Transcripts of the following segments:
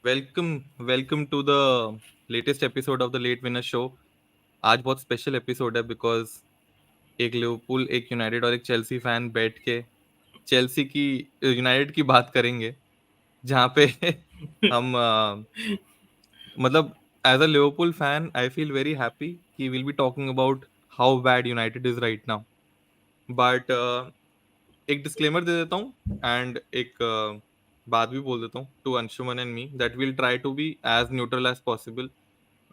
Welcome welcome to the latest episode of the late winner show. आज बहुत special episode है because एक Liverpool, एक यूनाइटेड और एक चेल्सी फैन बैठ के चेल्सी की यूनाइटेड की बात करेंगे, जहाँ पे हम मतलब as a Liverpool fan I feel very happy कि will be talking about how bad United is right now. But एक डिस्क्लेमर दे देता हूँ एंड एक बात भी बोल देता हूँ to Anshuman and me that will try to be as neutral as possible.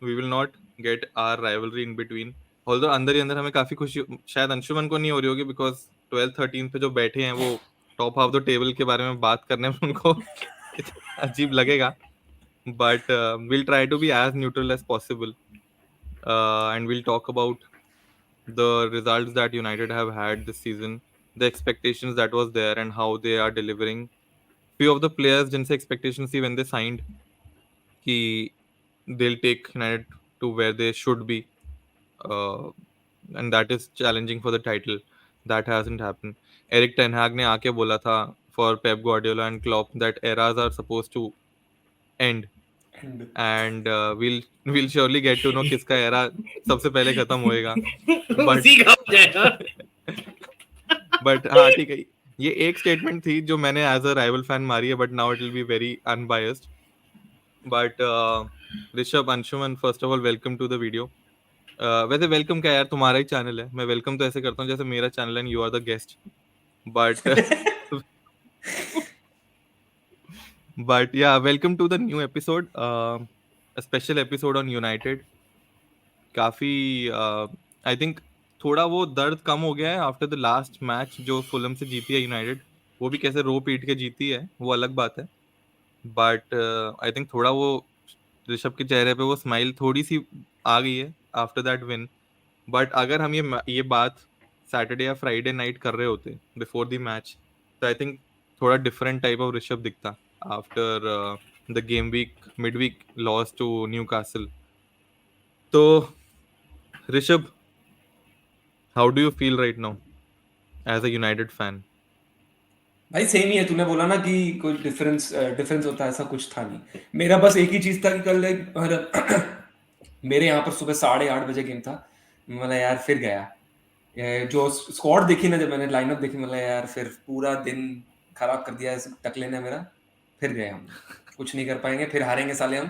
We will not get our rivalry in between. Although अंदर ही अंदर हमें काफी खुशी शायद अंशुमन को नहीं हो रही होगी बिकॉज 12th 13th पे जो बैठे हैं वो टॉप हाफ द टेबल के बारे में बात करने में उनको अजीब लगेगा। But will try to be as neutral as possible and will talk about the results that United have had this season, the expectations that was there, and how they are delivering. Few of the players जिनसे expectations थी when they signed कि they'll take United to where they should be, uh, and that is challenging for the title. That hasn't happened. Eric Ten Hag ने आके बोला था for Pep Guardiola and Klopp that eras are supposed to end, And and we'll surely get to know किसका era सबसे पहले खत्म होएगा. उसी का हो जाएगा। बट हाँ ठीक है, ये एक स्टेटमेंट थी जो मैंने एज अ राइवल फैन मारी है, but now it will be very unbiased. But Rishabh, Anshuman, first of all welcome to the video. वैसे वेलकम क्या यार, तुम्हारा ही चैनल है. मैं वेलकम तो ऐसे करता हूँ जैसे मेरा चैनल है, you are the guest. But but yeah welcome to the new episode, special episode on United. काफी आई थिंक थोड़ा वो दर्द कम हो गया है आफ्टर द लास्ट मैच जो फुलम से जीती है यूनाइटेड. वो भी कैसे रो पीट के जीती है वो अलग बात है. बट आई थिंक थोड़ा वो ऋषभ के चेहरे पे वो स्माइल थोड़ी सी आ गई है आफ्टर दैट विन. बट अगर हम ये बात सैटरडे या फ्राइडे नाइट कर रहे होते बिफोर द मैच, तो आई थिंक थोड़ा डिफरेंट टाइप ऑफ ऋषभ दिखता after the game week mid week loss to Newcastle. तो Rishabh, how do you feel right now as a United fan? भाई same ही है। तूने बोला ना कि कोई डिफरेंस होता है, ऐसा कुछ था नहीं। मेरा बस एक ही चीज था कि कल मेरे यहाँ पर सुबह 8:30 बजे गेम था। मतलब यार फिर गया। जो स्क्वाड देखी ना, जब मैंने लाइनअप देखी, मतलब यार फिर पूरा दिन खराब कर दिया इस टकले ने मेरा। फिर गए हम, कुछ नहीं कर पाएंगे, फिर हारेंगे साले हम।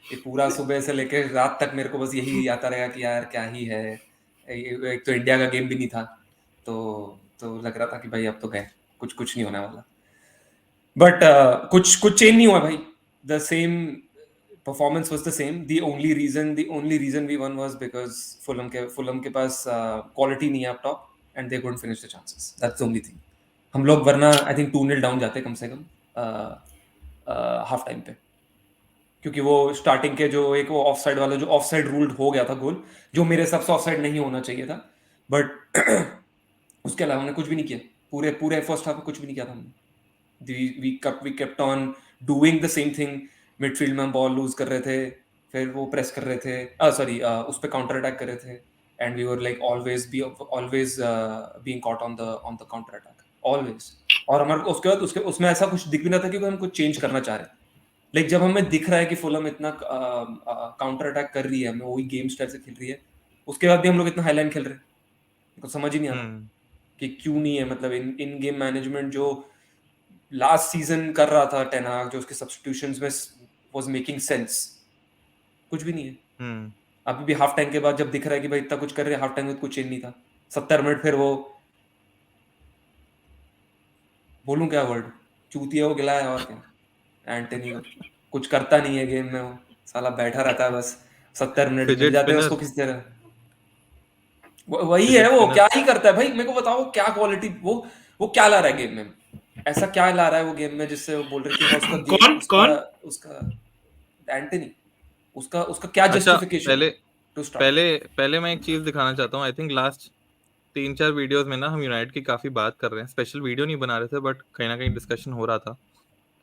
ये पूरा सुबह से लेकर रात तक मेरे को बस यही आता रहेगा कि यार क्या ही है। एक तो इंडिया का गेम भी नहीं था, तो लग रहा था कि भाई अब तो गए, कुछ कुछ नहीं होने वाला। बट कुछ चेंज नहीं हुआ भाई। The same performance was the same. The only reason we won was because Fulham के पास क्वालिटी नहीं है up top, and they couldn't finish the chances. That's the only thing. हम लोग वरना आई थिंक 2-0 डाउन जाते कम से कम हाफ टाइम पे। क्योंकि वो स्टार्टिंग के जो एक वो ऑफ साइड वाला, जो ऑफ साइड रूल्ड हो गया था गोल, जो मेरे हिसाब से ऑफ साइड नहीं होना चाहिए था। बट उसके अलावा हमने कुछ भी नहीं किया। पूरे पूरे फर्स्ट हाफ में कुछ भी नहीं किया था हमने। We kept on doing the same thing. Midfield में हम बॉल लूज कर रहे थे, फिर वो प्रेस कर रहे थे, सॉरी उस पर काउंटर अटैक कर रहे थे। And we were like always being caught on the counter attack, always. और हमारे उसके बाद उसके उसमें ऐसा कुछ दिख भी ना था कि हम कुछ चेंज करना चाह रहे। लाइक जब हमें दिख रहा है कि फुलम इतना काउंटर अटैक कर रही है, हमें वही गेम स्टाइल से खेल रही है, उसके बाद भी हम लोग इतना हाईलाइन खेल रहे हैं। मेरे को समझ ही नहीं आ रहा हम्म. कि क्यों नहीं है। मतलब इन गेम मैनेजमेंट जो लास्ट सीजन कर रहा था टेन हाग, जो उसके सब्स्टिट्यूशंस में वाज मेकिंग सेंस, कुछ भी नहीं है। हम्म. अभी भी हाफ टाइम के बाद जब दिख रहा है कि भाई इतना कुछ कर रहे हैं, हाफ टाइम में कुछ चेंज नहीं था। 70 मिनट फिर वो, बोलूं क्या वर्ड, चूतिया वो गिलाया और क्या एंटनी को। कुछ करता नहीं है गेम में वो, साला बैठा रहता है बस। 70 मिनट मिल फिजेट जाते हैं स्पिनर. उसको किसी तरह। वही है, फिजेट वो स्पिनर. क्या ही करता है भाई। मेरे को बताओ क्या क्वालिटी वो क्या ला रहा है गेम में। ऐसा क्या ला रहा है वो गेम में जिससे वो बोल रहे कि हाँ उसका कौन उसका कौन उसका एंटनी, उसका उसका क्या अच्छा, जस्टिफिकेशन पहले है टू स्टार्ट। पहले पहले मैं एक चीज दिखाना चाहता हूँ. आई थिंक लास्ट 3 4 वीडियोस में ना हम यूनाइटेड की काफी बात कर रहे हैं. स्पेशल वीडियो नहीं बना रहे थे बट कहीं ना कहीं डिस्कशन हो रहा था.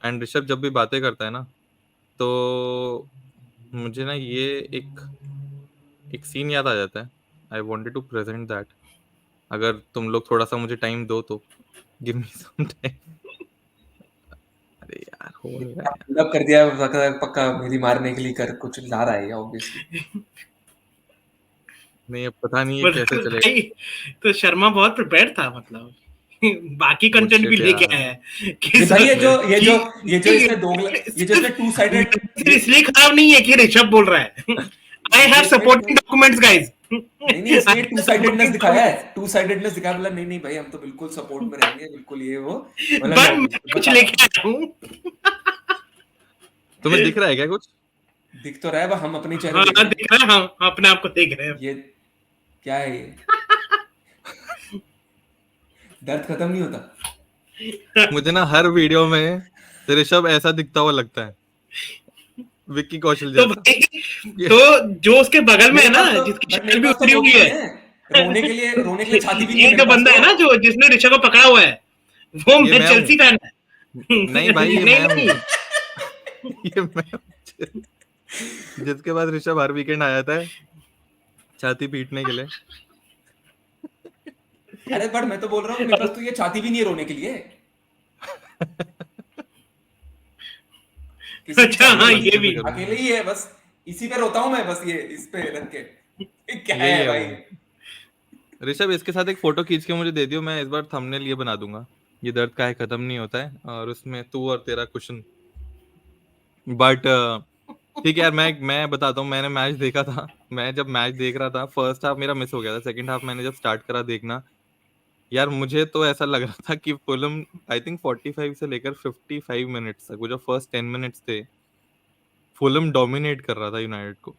एंड ऋषभ जब भी बातें करता है ना, तो मुझे ना ये एक एक सीन याद आ जाता है. I wanted to present that. अगर तुम लोग थोड़ा सा मुझे टाइम दो तो गिव मी सम टाइम. अरे यार हो नहीं रहा है। बिल्डअप कर दिया पक्का मेरी मारने के लिए कर कुछ ला रहा है ये ऑब्वियसली। नहीं अब पता नहीं ये कैसे मतलब चलेगा। भाई, तो शर्मा बहुत प्रिपेयर्ड था, मतलब बाकी कंटेंट भी बुलशिट लेके यार। आया है ये भाई ये जो कि इसने टू साइडेड मैसेज इसलिए खराब नहीं है कि ऋषभ बोल रहा है आई हैव ये इसमें सपोर्टिंग डॉक्यूमेंट्स गाइस। नहीं इसमें टू साइडेडनेस दिखाया, मतलब नहीं भाई हम तो बिल्कुल सपोर्ट में रहेंगे, बिल्कुल ये वो, मतलब पर मैं मैं कुछ बता रहा लेके हूँ। आया हूँ। तुम्हें दिख रहा है क्या कुछ? दिख तो रहा है, बस हम अपने चेहरे हाँ देख रहे हैं। दिख रहा है, हम अपने आप को देख रहे हैं। ये क्या है ये? दर्द खत्म नहीं होता। मुझे ना हर वीडियो में ऋषभ ऐसा दिखता हुआ लगता है, विक्की कौशल तो जैसा। भाई, ये तो जो उसके बगल में है मेरे ना, पास तो जिसकी बट मेरे शक्ल भी पास तो उतरी वो भी हुई नहीं है, है, रोने के लिए छाती भी नहीं है ये मेरे जो पास बंदा तो। है ना, जो जिसने ऋषभ को पकड़ा हुआ है, वो ये मैं मैं हूँ। चेल्सी फैन है। नहीं भाई ये नहीं मैं नहीं, हूँ। ये मैं हूँ। जिसके पास ऋषभ हर वीकेंड आ जाता है छाती पीटने के लिए। अरे बट मैं तो बोल रहा हूँ मेरे पास तो ये छाती भी नहीं है रोने के लिए, किसी की अच्छा छाती हाँ नहीं ये अच्छे से भी। है, करूंगा। अकेले ही है बस, इसी पे रोता हूँ मैं बस, ये इस पे रख के। ये क्या यही है है भाई? वो। ऋषभ इसके साथ एक फोटो खींच के मुझे दे दियो, मैं इस बार थंबनेल ये बना दूंगा, ये दर्द का है खत्म नहीं होता है, और उसमें तू और तेरा कुशन। बट ठीक है यार, मैं बताता हूँ, मैंने मैच देखा था। मैं जब मैच देख रहा था फर्स्ट हाफ मेरा मिस हो गया था, सेकंड हाफ मैंने जब स्टार्ट करा देखना, यार मुझे तो ऐसा लग रहा था कि फुलहम आई थिंक 45 से लेकर 55 मिनट्स तक, वो जो फर्स्ट 10 मिनट्स थे, फुलहम डोमिनेट कर रहा था यूनाइटेड को।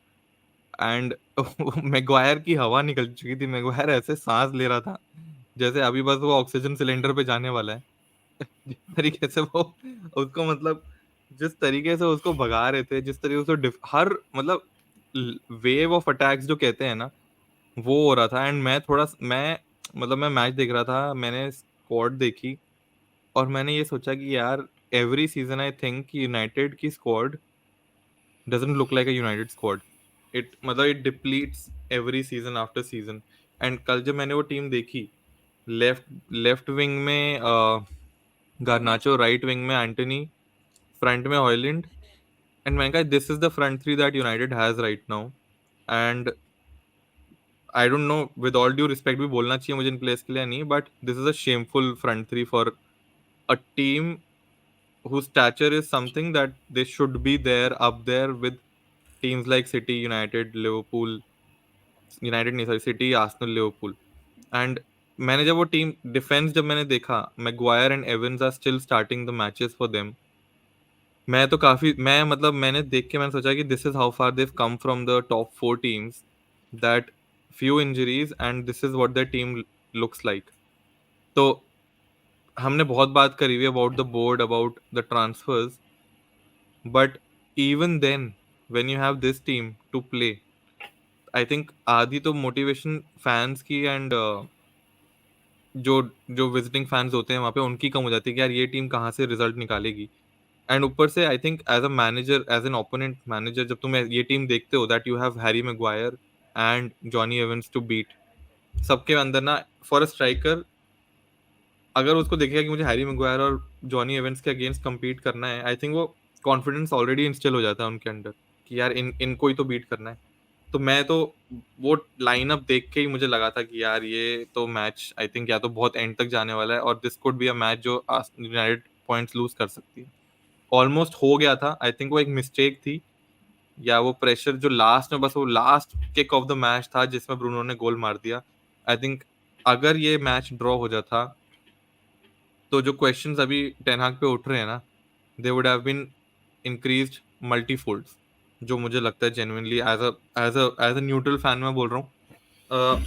एंड मैग्वायर की हवा निकल चुकी थी, मैग्वायर ऐसे सांस ले रहा था जैसे अभी बस वो ऑक्सीजन सिलेंडर पे जाने वाला है। जिस तरीके से वो उसको मतलब जिस तरीके से उसको भगा रहे थे, जिस तरीके से हर मतलब वेव ऑफ अटैक्स जो कहते हैं ना, वो हो रहा था। एंड मैं मतलब मैं मैच देख रहा था, मैंने स्क्वाड देखी, और मैंने ये सोचा कि यार every season I think United की squad doesn't look like a United squad. It मतलब it depletes every season after season. And कल जब मैंने वो टीम देखी, लेफ्ट लेफ्ट विंग में गार्नाचो, राइट विंग में एंटनी, फ्रंट में हॉयलैंड, एंड मैंने कहा this is the front three that United has right now. And I don't know, with all due respect भी बोलना चाहिए मुझे इन प्लेयर्स के लिए नहीं, but this is a shameful front three for a team whose stature is something that they should be there up there with teams like City, United, Liverpool, United नहीं sorry, City, Arsenal, Liverpool. And मैंने जब वो team defence जब मैंने देखा, Maguire and Evans are still starting the matches for them, मैं तो काफी मैं मतलब मैंने देख के मैंने सोचा कि this is how far they've come from the top 4 teams, that few injuries and this is what the team looks like. तो हमने बहुत बात करी हुई about the board, about the transfers, but even then when you have this team to play, I think आधी तो motivation fans की and जो जो विजिटिंग फैंस होते हैं वहां पे उनकी कम हो जाती है कि यार ये टीम कहाँ से रिजल्ट निकालेगी। एंड ऊपर से I think as a manager, as an opponent manager, जब तुम ये टीम देखते हो that you have Harry Maguire and Johnny Evans to beat, सबके अंदर ना फॉर अ स्ट्राइकर, अगर उसको देखेगा कि मुझे हैरी मैग्वायर और जॉनी एवंस के अगेंस्ट compete करना है, आई थिंक वो कॉन्फिडेंस ऑलरेडी इंस्टॉल हो जाता है उनके अंदर कि यार इनको ही तो बीट करना है। तो मैं तो वो लाइनअप देख के ही मुझे लगा था कि यार ये तो मैच आई थिंक या तो बहुत एंड तक जाने वाला है, और this could be a match जो यूनाइटेड पॉइंट्स लूज कर सकती है। ऑलमोस्ट हो गया था, आई थिंक वो एक मिस्टेक थी, या वो प्रेशर जो लास्ट में, बस वो last kick off the match था जिसमें ब्रूनो ने गोल मार दिया। आई थिंक अगर ये मैच ड्रॉ हो जाता, तो जो क्वेश्चंस अभी टेन हाग पे उठ रहे हैं ना, they would have been increased multifolds, जो मुझे लगता है genuinely as a neutral fan मैं बोल रहा हूँ।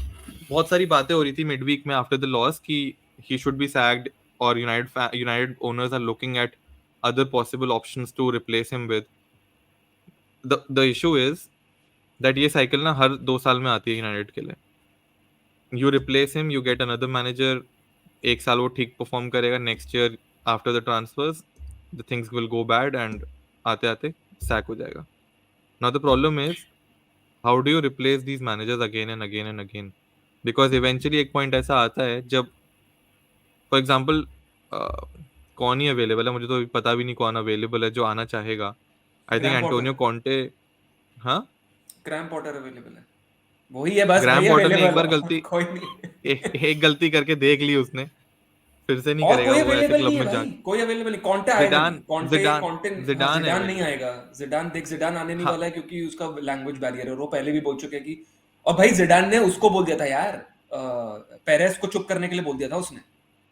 बहुत सारी बातें हो रही थी मिड वीक में आफ्टर द लॉस कि ही शुड बी सैग्ड, और United owners are looking at other possible options to replace him with. The issue is that ये साइकिल ना हर 2 साल में आती है यूनाइटेड के लिए। You replace him, you get another manager, एक साल वो ठीक परफॉर्म करेगा, next year after the transverse the things will go bad, and आते आते सैक हो जाएगा। Now the problem is how do you replace these managers again and again and again, because eventually एक पॉइंट ऐसा आता है जब, फॉर एग्जाम्पल कौन ही अवेलेबल है, मुझे तो अभी पता भी नहीं कौन अवेलेबल है जो आना चाहेगा। I think Graham Potter, Antonio Conte. हाँ, ग्रैम पॉटर अवेलेबल है, वही है बस ग्राहम भाई पॉटर ने एक अवेलेबल, बार और गलती कोई नहीं। एक गलती करके देख ली उसने, फिर से नहीं और करेगा कोई वो ऐसे अवेलेबल क्लब नहीं है में भाई, जाके। कोई अवेलेबल नहीं, कॉन्टे आएगा नहीं, जिडान कॉन्टे जिडान कॉन्टे हाँ जिडान है जिडान नहीं अवेलेबल। आएगा, जिडान देख, जिडान आने नहीं हाँ, वाला है क्योंकि उसका लैंग्वेज बैरियर है, और वो पहले भी बोल चुके हैं कि, और भाई जिडान ने उसको बोल दिया था यार, पेरेस को चुप करने के लिए बोल दिया था उसने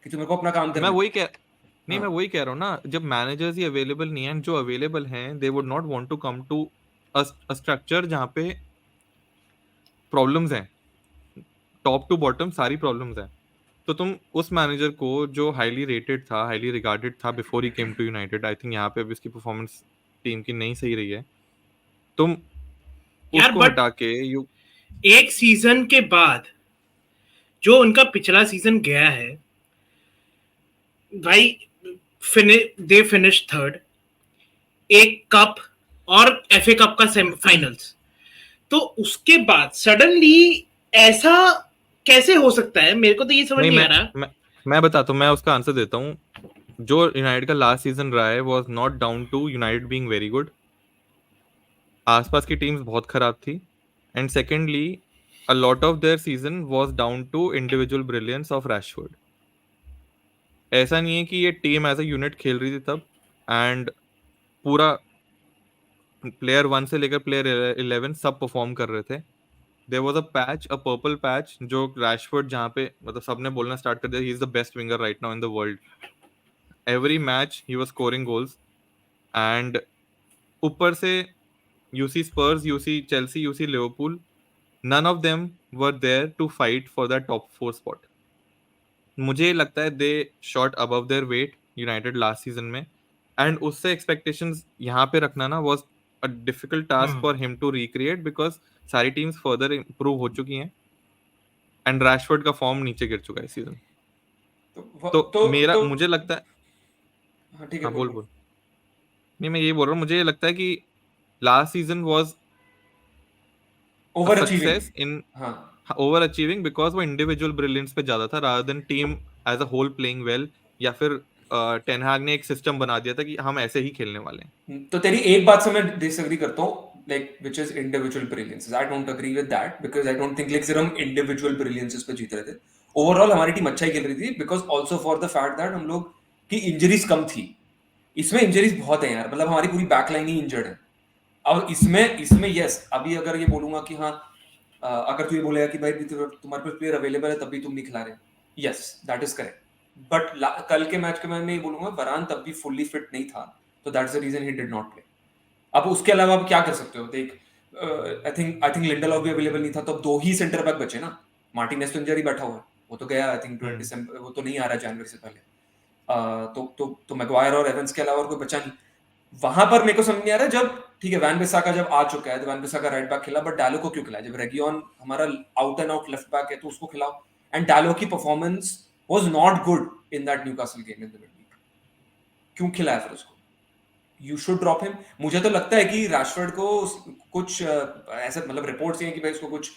कि तुम मेरे को अपना काम मैं करने दे। वही कह नहीं, हाँ मैं वही कह रहा हूँ ना, जब मैनेजर्स ही अवेलेबल नहीं है, जो अवेलेबल हैं they would not want to come to a structure जहाँ पे प्रॉब्लम्स हैं, टॉप टू बॉटम सारी प्रॉब्लम्स हैं। तो तुम उस मैनेजर को जो हाईली रेटेड था, हाईली रिगार्डेड था before he came to United, I think यहाँ पे अभी उसकी परफॉर्मेंस टीम की नहीं सही रही है, तुम यार उसको बट हटा के यू एक सीजन के बाद जो उनका पिछला सीजन गया है भाई, दे फिनिश थर्ड, एक कप और एफए कप का सेमीफाइनल्स, तो उसके बाद सडनली ऐसा कैसे हो सकता है? मेरे को तो ये समझ नहीं, नहीं आ रहा। मैं बताता हूँ, मैं उसका आंसर देता हूँ। जो यूनाइटेड का लास्ट सीजन रहा है was not down to United being very good, आसपास की टीम्स बहुत खराब थी, and secondly a lot of their season was down to individual brilliance of Rashford. ऐसा नहीं है कि ये टीम एज अ यूनिट खेल रही थी तब, एंड पूरा प्लेयर 1 से लेकर प्लेयर 11 सब परफॉर्म कर रहे थे। There was a patch, a purple patch, जो रैशफोर्ड जहाँ पे मतलब सबने बोलना स्टार्ट कर दिया he is the best winger right now in the world. Every match he was scoring goals, and ऊपर से you see Spurs, you see Chelsea, you see Liverpool, none of them were there to fight for that top 4 spot. मुझे लगता है they shot above their weight United last season में, and उससे expectations यहाँ पे रखना ना was a difficult task for him to recreate, because सारी टीम्स फर्दर इंप्रूव हो चुकी हैं, एंड रैशफोर्ड का फॉर्म नीचे गिर चुका है इस सीजन। तो मेरा तो मुझे लगता है, हाँ ठीक है, हाँ बोल बोल बोल। बोल। नहीं, मैं ये बोल रहा हूँ, मुझे लगता है कि last season was a over achieving, success in हाँ। ओवर अचीविंग, बिकॉज वो इंडिविजुअल ब्रिलियंस पे ज्यादा था rather than team as a whole playing well, या फिर टेन हाग ने एक सिस्टम बना दिया था कि हम ऐसे ही खेलने वाले हैं। तो तेरी एक बात से मैं डिसएग्री करता हूँ, like which is individual brilliance, I don't agree with that, because I don't think like सिर्फ हम इंडिविजुअल ब्रिलियंस पे जीत रहे थे, ओवरऑल हमारी टीम अच्छा ही खेल रही थी, because also for the fact that हम लोग की इंजरीज कम थी। इसमें इंजरीज बहुत है यार, मतलब हमारी पूरी बैकलाइन ही इंजर्ड है। और इसमें इसमें यस, अभी अगर ये बोलूंगा कि हाँ, अगर तू ये बोलेगा कि भाई तुम्हारे पास प्लेयर अवेलेबल है तब भी तुम नहीं खिला रहे, yes that is correct, but कल के मैच के मैं ये बोलूंगा वरान तब भी फुल्ली फिट नहीं था, तो that's the reason he did not play. अब उसके अलावा आप क्या कर सकते हो, देख, आई थिंक लिंडेलॉफ भी अवेलेबल नहीं था, तो अब दो ही सेंटर बैक बचे ना, मार्टिनेज तो इंजर ही बैठा हुआ है, वो तो गया आई थिंक हम्म। दिसंबर, वो तो नहीं आ रहा जनवरी से पहले। तो मैग्वायर और एवंस के अलावा और कोई बचा नहीं। वहां पर मेरे को समझ नहीं आ रहा, जब ठीक है वैन बिसाका जब आ चुका है तो वैन बिसाका राइट बैक खेला, बट डालो को क्यों खिलाया? जब रेगियन हमारा out and out left back है तो उसको खिलाओ, एंड डालो की performance was not good in that Newcastle game in the midweek, क्यों खिलाया फिर उसको? You should drop him. मुझे तो लगता है कि रैशफोर्ड को कुछ ऐसा, मतलब रिपोर्ट्स ये हैं कि भाई उसको कुछ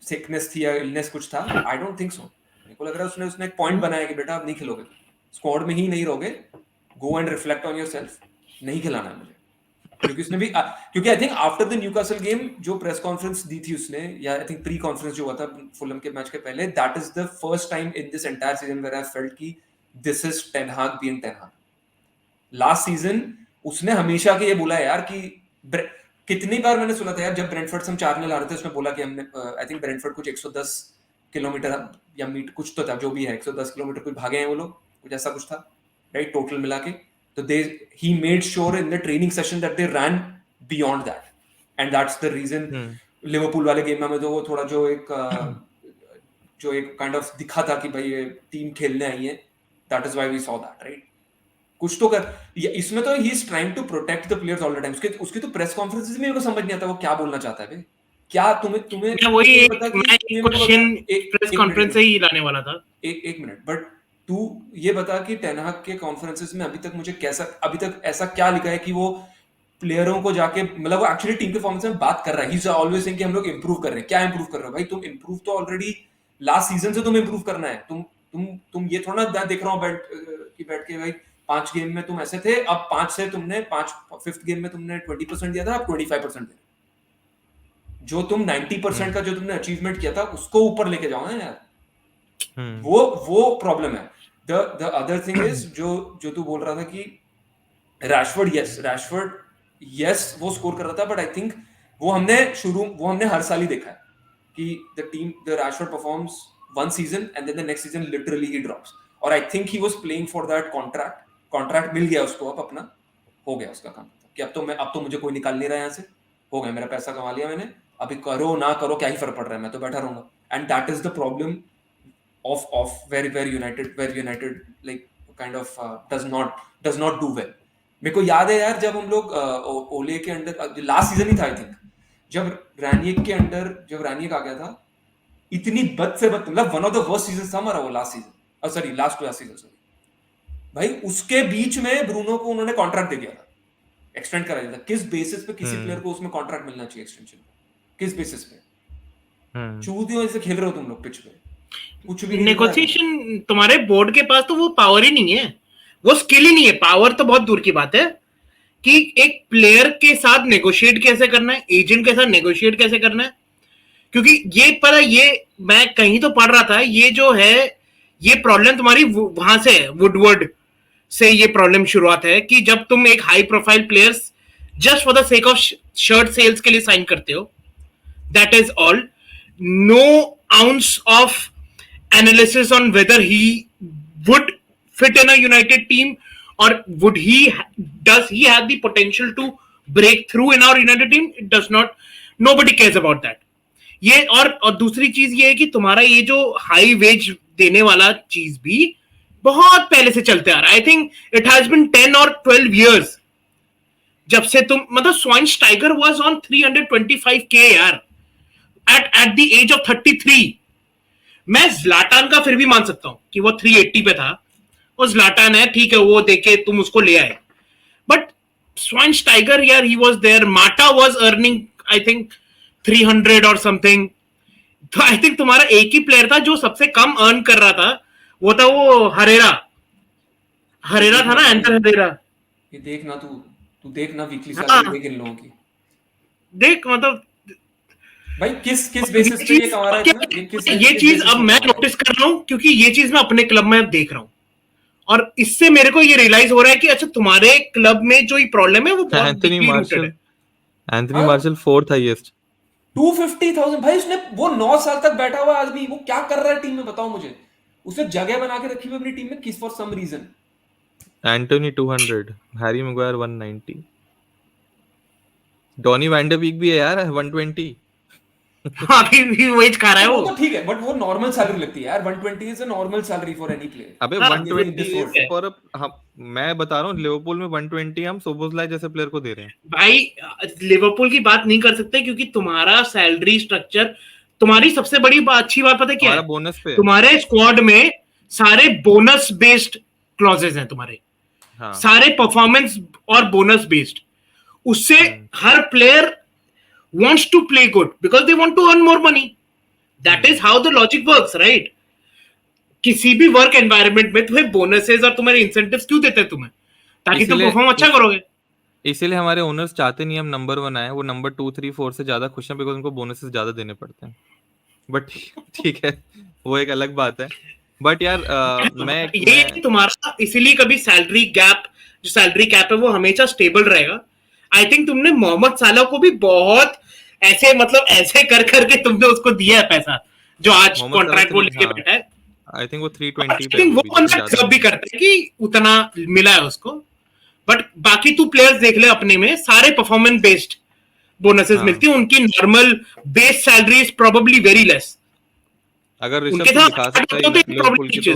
सिकनेस थी या इलनेस कुछ था, आई डोंट थिंक सो। मेरे को लग रहा है उसने उसने एक पॉइंट बनाया कि बेटा आप नहीं खिलोगे, स्क्वाड में ही नहीं रहोगे, go and reflect on yourself, नहीं खिलाना है मुझे। क्योंकि उसने भी क्योंकि I think after the Newcastle game जो प्रेस कॉन्फ्रेंस दी थी उसने, या आई थिंक प्री कॉन्फ्रेंस जो हुआ था फुलहम के मैच के पहले, that is the first time in this entire season where I felt कि this is Ten Hag being Ten Hag. Last season उसने हमेशा के ये बोला है यार कि कितनी बार मैंने सुना था यार, जब ब्रेंटफोर्ड से हम 4-0 आ रहे थे, उसने बोला कि हमने आई थिंक ब्रेंटफोर्ड कुछ 110 किलोमीटर या मीट कुछ तो था, जो भी है 110 किलोमीटर कुछ भागे हैं वो लोग, कुछ ऐसा कुछ था राइट, टोटल मिला के। तो they he made sure in the training session that they run beyond that, and that's the reason hmm. Liverpool वाले गेम में तो वो थोड़ा जो एक काइंड ऑफ दिखा था कि भाई ये टीम खेलने आई है, that is why we saw that right. कुछ तो कर, इसमें तो he is trying to protect the players all the time. उसकी तो प्रेस कॉन्फ्रेंसेस में मेरे को समझ नहीं आता वो क्या बोलना चाहता है बे। क्या तुम्हें तुम्हें मैं तुम्हें वही ये एक पता कि मैं तू एक ये मेरे को बता, क्वेश्चन प्रेस एक कॉन्फ्रेंस से मिनट, ही लाने वाला था। एक मिनट, बट तू ये बता कि टेन हाग के कॉन्फ्रेंसेस में अभी तक मुझे कैसा, अभी तक ऐसा क्या लिखा है कि वो प्लेयरों को जाके, मतलब वो एक्चुअली टीम के परफॉर्मेंस में बात कर रहा है, ही इज ऑलवेज सेइंग कि हम लोग इंप्रूव कर रहे हैं। क्या इंप्रूव कर रहे हो भाई? तुम इंप्रूव तो ऑलरेडी लास्ट सीजन से तुम इंप्रूव करना है। तुम ये थोड़ा ना देख रहा हूँ बैठ कि बैठ के भाई 5 गेम में तुम ऐसे थे, अब 5 से तुमने 5th गेम में तुमने 20% दिया था, अब 25% दे, जो तुम 90% का जो तुमने अचीवमेंट किया था उसको ऊपर लेके जाओ ना यार। वो प्रॉब्लम है। द अदर थिंग इज जो तू बोल रहा था कि रैशफोर्ड यस वो स्कोर कर रहा था, बट आई थिंक वो हमने हर साल ही देखा है कि the Rashford performs one season and then the next season literally he drops, और I think he was playing for that contract मिल गया उसको, अब अपना हो गया उसका काम कि अब तो मुझे कोई निकाल नहीं रहा है यहाँ से, हो गया, मेरा पैसा कमा लिया मैंने, अभी करो ना करो क्या ही फर्क पड़ रहा है, मैं तो बैठा रहूंगा। And that is the problem of where United like kind of does not do well। मेरे को याद है यार जब हम लोग ओले के अंडर लास्ट सीजन ही था आई थिंक, जब रैनियक आ गया था, इतनी बद से बद, मतलब one of the worst season था हमारा वो last season, last season sorry भाई, उसके बीच में ब्रूनो को उन्होंने कॉन्ट्रैक्ट दे दिया था, एक्सटेंड करा दिया था। किस बेसिस पे किसी प्लेयर को उसमें कॉन्ट्रैक्ट मिलना चाहिए एक्सटेंशन पे, किस बेसिस पे? चूतियों जैसे खेल रहे हो तुम लोग पिच पे, कुछ भी नेगोशिएशन तुम्हारे बोर्ड के पास तो वो पावर ही नहीं है, वो स्किल ही नहीं है, पावर तो बहुत दूर की बात है कि एक प्लेयर के साथ नेगोशिएट कैसे करना है, एजेंट के साथ नेगोशिएट कैसे करना है, क्योंकि ये मैं कहीं तो पढ़ रहा था, ये जो है ये प्रॉब्लम तुम्हारी वहां से है, वुडवर्ड से ये प्रॉब्लम शुरुआत है कि जब तुम एक high profile players just for the sake of shirt sales के लिए साइन करते हो, that is all, no ounce of analysis on whether he would fit in a United team or does he have the potential to break through in our United team? It does not, nobody cares about that। ये और दूसरी चीज ये है कि तुम्हारा ये जो हाई वेज देने वाला चीज भी बहुत पहले से चलते आ रहा है। I think it has been 10 or 12 years जब से तुम, मतलब स्वाइनस्टाइगर वाज ऑन 325K यार at the age of 33। मैं ज़्लाटान का फिर भी मान सकता हूं कि वो 380 पे था, वो ज़्लाटान है, ठीक है, वो देके तुम उसको ले आए, बट स्वाइनस्टाइगर यार ही वाज देयर, माटा वाज अर्निंग आई थिंक 300 और समथिंग। तो आई थिंक तुम्हारा एक ही प्लेयर था जो सबसे कम अर्न कर रहा था, वो था वो हरेरा था ना, एंटर हरेरा। ये देखना तू देखना वीकली सैलरी देख इन लोगों की, देख मतलब भाई किस बेसिस पे ये कमा रहा है ये चीज अब मैं नोटिस कर रहा हूं, क्योंकि ये चीज मैं अपने क्लब में देख रहा हूं, और इससे मेरे को ये रियलाइज हो रहा है कि अच्छा तुम्हारे क्लब में जो ये प्रॉब्लम है वो बहुत एंथनी मार्शल 4th हाईएस्ट 250,000 भाई, उसने वो 9 साल तक बैठा हुआ आदमी, वो क्या कर रहा है टीम में बताओ मुझे, उसने जगह बना के रखी हुई अपनी टीम में किस for some reason. Antony 200, Harry Maguire 190, Donny van de Beek भी है यार 120। अभी वेज खा रहा है वो तो ठीक है, बट वो नॉर्मल सैलरी लगती है यार, 120 is a normal salary for any player. अबे 120 फॉर मैं बता रहा हूँ लिवरपूल में 120 हम सोबोस्लाई जैसे प्लेयर को दे रहे हैं भाई। लिवरपूल की बात नहीं कर सकते क्योंकि तुम्हारा सैलरी स्ट्रक्चर, तुम्हारी सबसे बड़ी अच्छी बात पता है क्या है, बोनस पे तुम्हारे स्क्वाड में सारे बोनस बेस्ड क्लॉजेस हैं तुम्हारे, हाँ। सारे परफॉर्मेंस और बोनस बेस्ड, उससे हर player wants to play good because they want to earn more money। That is how the logic works, right? किसी भी वर्क एनवायरनमेंट में तुम्हें बोनसेस और तुम्हारे इंसेंटिव्स क्यों देते हैं तुम्हें, ताकि तुम परफॉर्म अच्छा करोगे। इसीलिए हमारे ओनर्स चाहते नहीं हम नंबर 1 आए, वो नंबर 2, 3, 4 से ज्यादा खुश हैं बिकॉज़ उनको बोनसेस ज्यादा देने पड़ते हैं। बट ठीक है, वो एक अलग बात है। बट यार मैं तुम्हारा इसीलिए कभी सैलरी कैप है वो हमेशा स्टेबल रहेगा। आई थिंक तुमने मोहम्मद साला को भी बहुत ऐसे, मतलब ऐसे कर करके तुमने उसको दिया है पैसा, जो आज कॉन्ट्रैक्ट वो लेके बैठा है। आई थिंक वो 320 पे वो बंदा डिजर्व भी करता है कि उतना मिला है उसको, बट बाकी तू प्लेयर्स देख ले अपने में, सारे परफॉर्मेंस बेस्ड बोनसेस मिलती है, उनकी normal base salary is probably very less. अगर ऋषभ दिखा सकता है लिवरपूल की, तो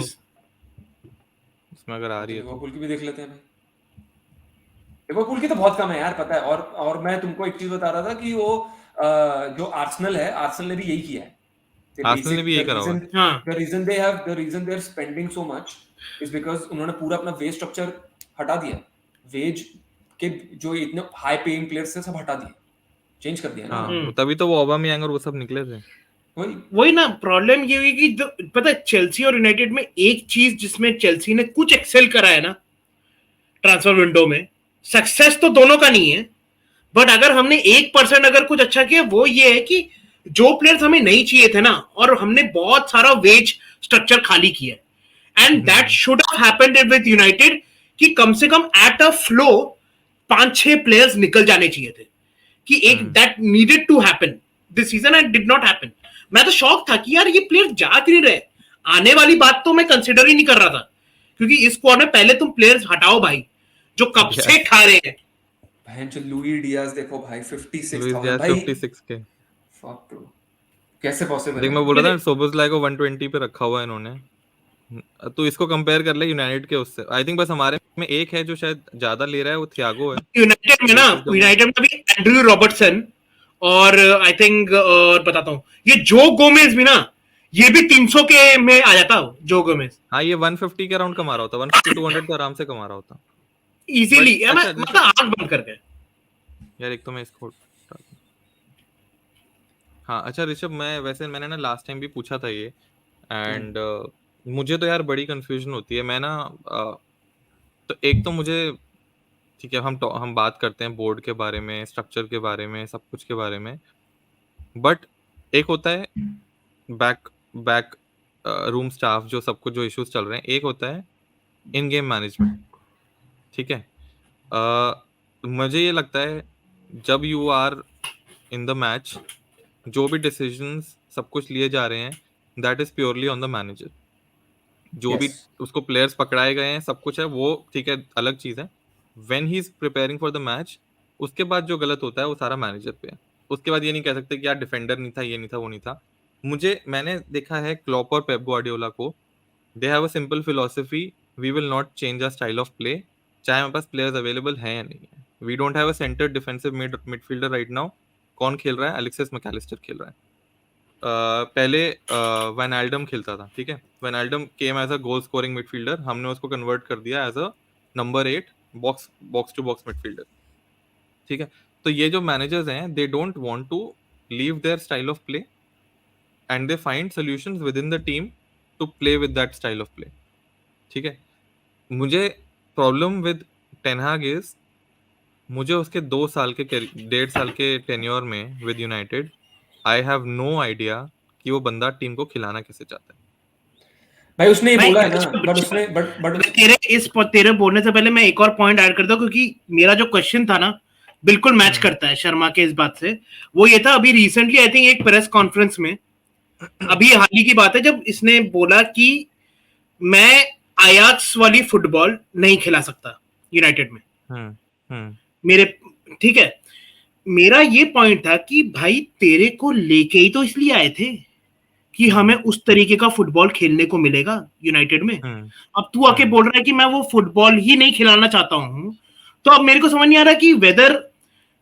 इसमें अगर आ रही है लिवरपूल की भी देख लेते हैं भाई। लिवरपूल की तो बहुत कम है यार, पता है। और मैं तुमको एक चीज बता रहा था कि वो जो आर्सेनल है, आर्सेनल ने भी यही किया है। आर्सेनल ने भी यही करा हुआ है। The reason they are spending so much is because उन्होंने पूरा अपना वेज स्ट्रक्चर हटा दिया, वेज के जो इतने हाई पेइंग प्लेयर्स थे सब हटा दिए, चेंज कर दिया ना। तभी तो वो ओबामेयांग और वो सब निकले थे। वही ना प्रॉब्लम ये हुई कि पता है चेल्सी और यूनाइटेड में एक चीज जिसमें चेल्सी ने कुछ एक्सेल करा है ना, ट्रांसफर विंडो में, सक्सेस तो दोनों का नहीं है, बट अगर हमने 1% अगर कुछ अच्छा किया वो ये है कि जो प्लेयर्स हमें नहीं चाहिए थे ना, और हमने बहुत सारा वेज स्ट्रक्चर खाली किया, and that should have happened with United कि कम से कम एट अ फ्लो 5-6 प्लेयर्स निकल जाने चाहिए थे, कि एक that needed to happen this season and did not happen. मैं तो शॉक था कि यार ये प्लेयर जा क्यों नहीं रहे, आने वाली बात तो मैं कंसिडर ही नहीं कर रहा था, क्योंकि इस स्क्वाड में पहले तुम प्लेयर्स हटाओ भाई जो कब से खा रहे हैं। बहन जो लुई डियाज देखो भाई, 56,000 Diaz भाई, 56 के। फक ब्रो, कैसे पॉसिबल देख है? मैं बोल रहा था सोबोस्लाई को 120 पे रखा हुआ है इन्होंने, तो इसको कंपेयर कर ले यूनाइटेड के उससे। आई थिंक बस हमारे में एक है जो शायद ज्यादा ले रहा है, वो थियागो है यूनाइटेड में ना, यूनाइटेड में भी एंड्रयू रॉबर्टसन और आई थिंक और बताता हूँ ये जो गोमेज भी ना, ये भी 300 के में आ जाता जो गोमेज। हाँ ये 150 के अराउंड कमा रहा होता, 150-200 तो आराम से कमा रहा होता इजीली। But, मैं अच्छा, मतलब आंख बंद करके यार। एक तो मैं इसको हाँ अच्छा ऋषभ, मैंने ना लास्ट टाइम भी पूछा था ये, एंड मुझे तो यार बड़ी कंफ्यूजन होती है। मैं ना तो एक तो मुझे, ठीक है हम बात करते हैं बोर्ड के बारे में, स्ट्रक्चर के बारे में, सब कुछ के बारे में, बट एक होता है बैक बैक रूम स्टाफ, जो सब कुछ जो इश्यूज चल रहे हैं, एक होता है इन गेम मैनेजमेंट। ठीक है, मुझे ये लगता है जब you are in the match, जो भी डिसीजंस सब कुछ लिए जा रहे हैं, that is purely on the manager. जो भी उसको प्लेयर्स पकड़ाए गए हैं, सब कुछ है वो, ठीक है, अलग चीज है। When he is preparing for the match, उसके बाद जो गलत होता है वो सारा मैनेजर पे है। उसके बाद ये नहीं कह सकते कि यार डिफेंडर नहीं था, ये नहीं था, वो नहीं था। मैंने देखा है क्लॉप और पेप गार्डियोला को, they have a simple philosophy, we will not change our style of play, चाहे हमारे पास प्लेयर्स अवेलेबल हैं या नहीं है। We don't have a centre defensive midfielder right now. कौन खेल रहा है? एलेक्सिस मैकलिस्टर खेल रहा है। पहले वैनाल्डम खेलता था, ठीक है, Wijnaldum came as a goal scoring midfielder, हमने उसको कन्वर्ट कर दिया as a number 8 box to box midfielder. ठीक है, तो ये जो मैनेजर्स हैं, they don't want to leave their style of play and they find solutions within the team to play with that style of play. ठीक है, मुझे problem with Ten Hag is, मुझे उसके 1.5 साल के टेन्योर में with United, I have no idea कि वो बंदा टीम को खिलाना कैसे चाहता है। भाई उसने ये बोला है ना, ऋषभ, बट उसने तेरे बोलने से पहले मैं एक और पॉइंट ऐड करता हूँ, क्योंकि मेरा जो क्वेश्चन था ना बिल्कुल मैच करता है शर्मा के इस बात से। वो ये था, अभी रिसेंटली आई थिंक एक प्रेस कॉन्फ्रेंस में, अभी हाल ही की बात है, जब इसने बोला कि मैं आयाक्स वाली फुटबॉल नहीं खिला सकता यूनाइटेड में। मेरे, ठीक है, मेरा ये पॉइंट था कि भाई तेरे को लेके ही तो इसलिए आए थे कि हमें उस तरीके का फुटबॉल खेलने को मिलेगा यूनाइटेड में। अब तू आके बोल रहा है कि मैं वो फुटबॉल ही नहीं खिलाना चाहता हूं, तो अब मेरे को समझ नहीं आ रहा कि whether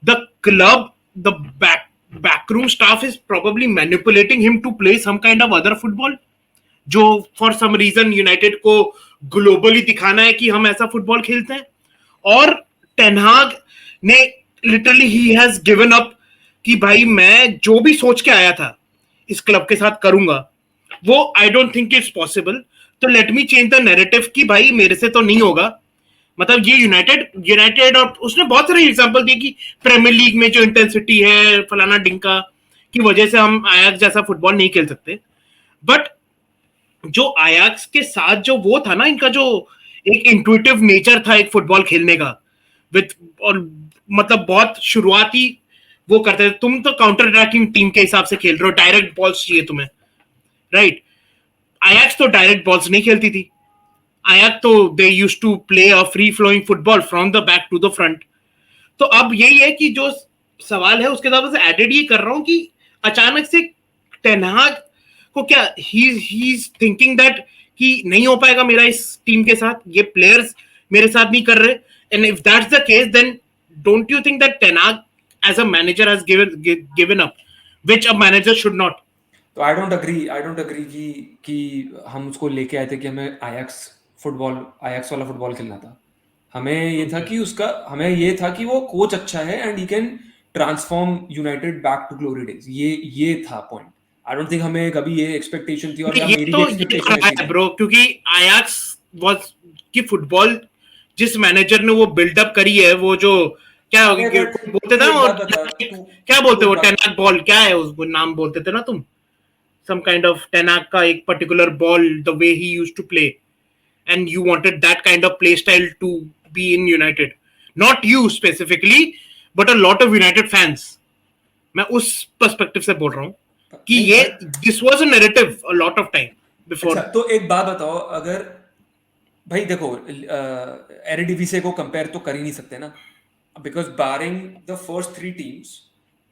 the club, the backroom staff is probably manipulating him to play some kind of other football, जो फॉर सम रीजन यूनाइटेड को ग्लोबली दिखाना है कि हम ऐसा फुटबॉल खेलते हैं। और टेन हाग ने literally he has given up कि भाई मैं जो भी सोच के आया था इस क्लब के साथ करूंगा, वो I don't think it's possible. तो let me change the narrative कि भाई मेरे से तो नहीं होगा। मतलब ये यूनाइटेड और उसने बहुत सारे एग्जांपल दिए कि प्रीमियर लीग में जो इंटेंसिटी है फलाना डिंका की वजह से हम आयाक्स जैसा फुटबॉल नहीं खेल सकते। बट जो आयाक्स के साथ जो वो था ना, इनका जो एक इंट्यूटिव नेचर था एक फुटबॉल खेलने का, विद, और मतलब बहुत शुरुआती वो करते थे। तुम तो काउंटर अटैकिंग टीम के हिसाब से खेल रहे हो, डायरेक्ट बॉल्स चाहिए तुम्हें, राइट? आयाक्स तो डायरेक्ट बॉल्स नहीं खेलती थी। आयाक्स तो they used to play a free flowing football from the back to the front. तो अब यही है कि जो सवाल है उसके साथ एडेड ये कर रहा हूं कि अचानक से टेन हाग को क्या ही इज थिंकिंग दैट कि नहीं हो पाएगा मेरा इस टीम के साथ, ये प्लेयर्स मेरे साथ नहीं कर रहे। And if that's the case, then don't you think that ten Hag as a manager has given up, which a manager should not? तो आई डोंट अग्री कि हम उसको लेके आए थे कि हमें आयाक्स वाला फुटबॉल खेलना था। हमें ये था कि वो कोच अच्छा है and he can transform United back to glory days. ये था पॉइंट। आई डोंट थिंक हमें कभी ये एक्सपेक्टेशन थी, और ये मेरी तो एक्सपेक्टेशन है ब्रो, क्योंकि आयाक्स वाज की फुटबॉल जिस मैनेजर ने वो बिल्डअप करी है, वो जो क्या बोलते थे ना, क्या बोलते वो टेनाक बॉल, क्या है उसको नाम बोलते थे ना तुम, सम काइंड ऑफ टेनाक का एक particular ball, the way he used to play, and you wanted that kind of play style to be in United. Not you specifically, but a lot of United fans. मैं उस perspective से बोल रहा हूँ कि ये this was a narrative a lot of time before. अच्छा, तो एक बात बताओ, अगर भाई देखो एरिडीवीसी को कंपेयर तो कर ही नहीं सकते ना, because barring the first 3 teams,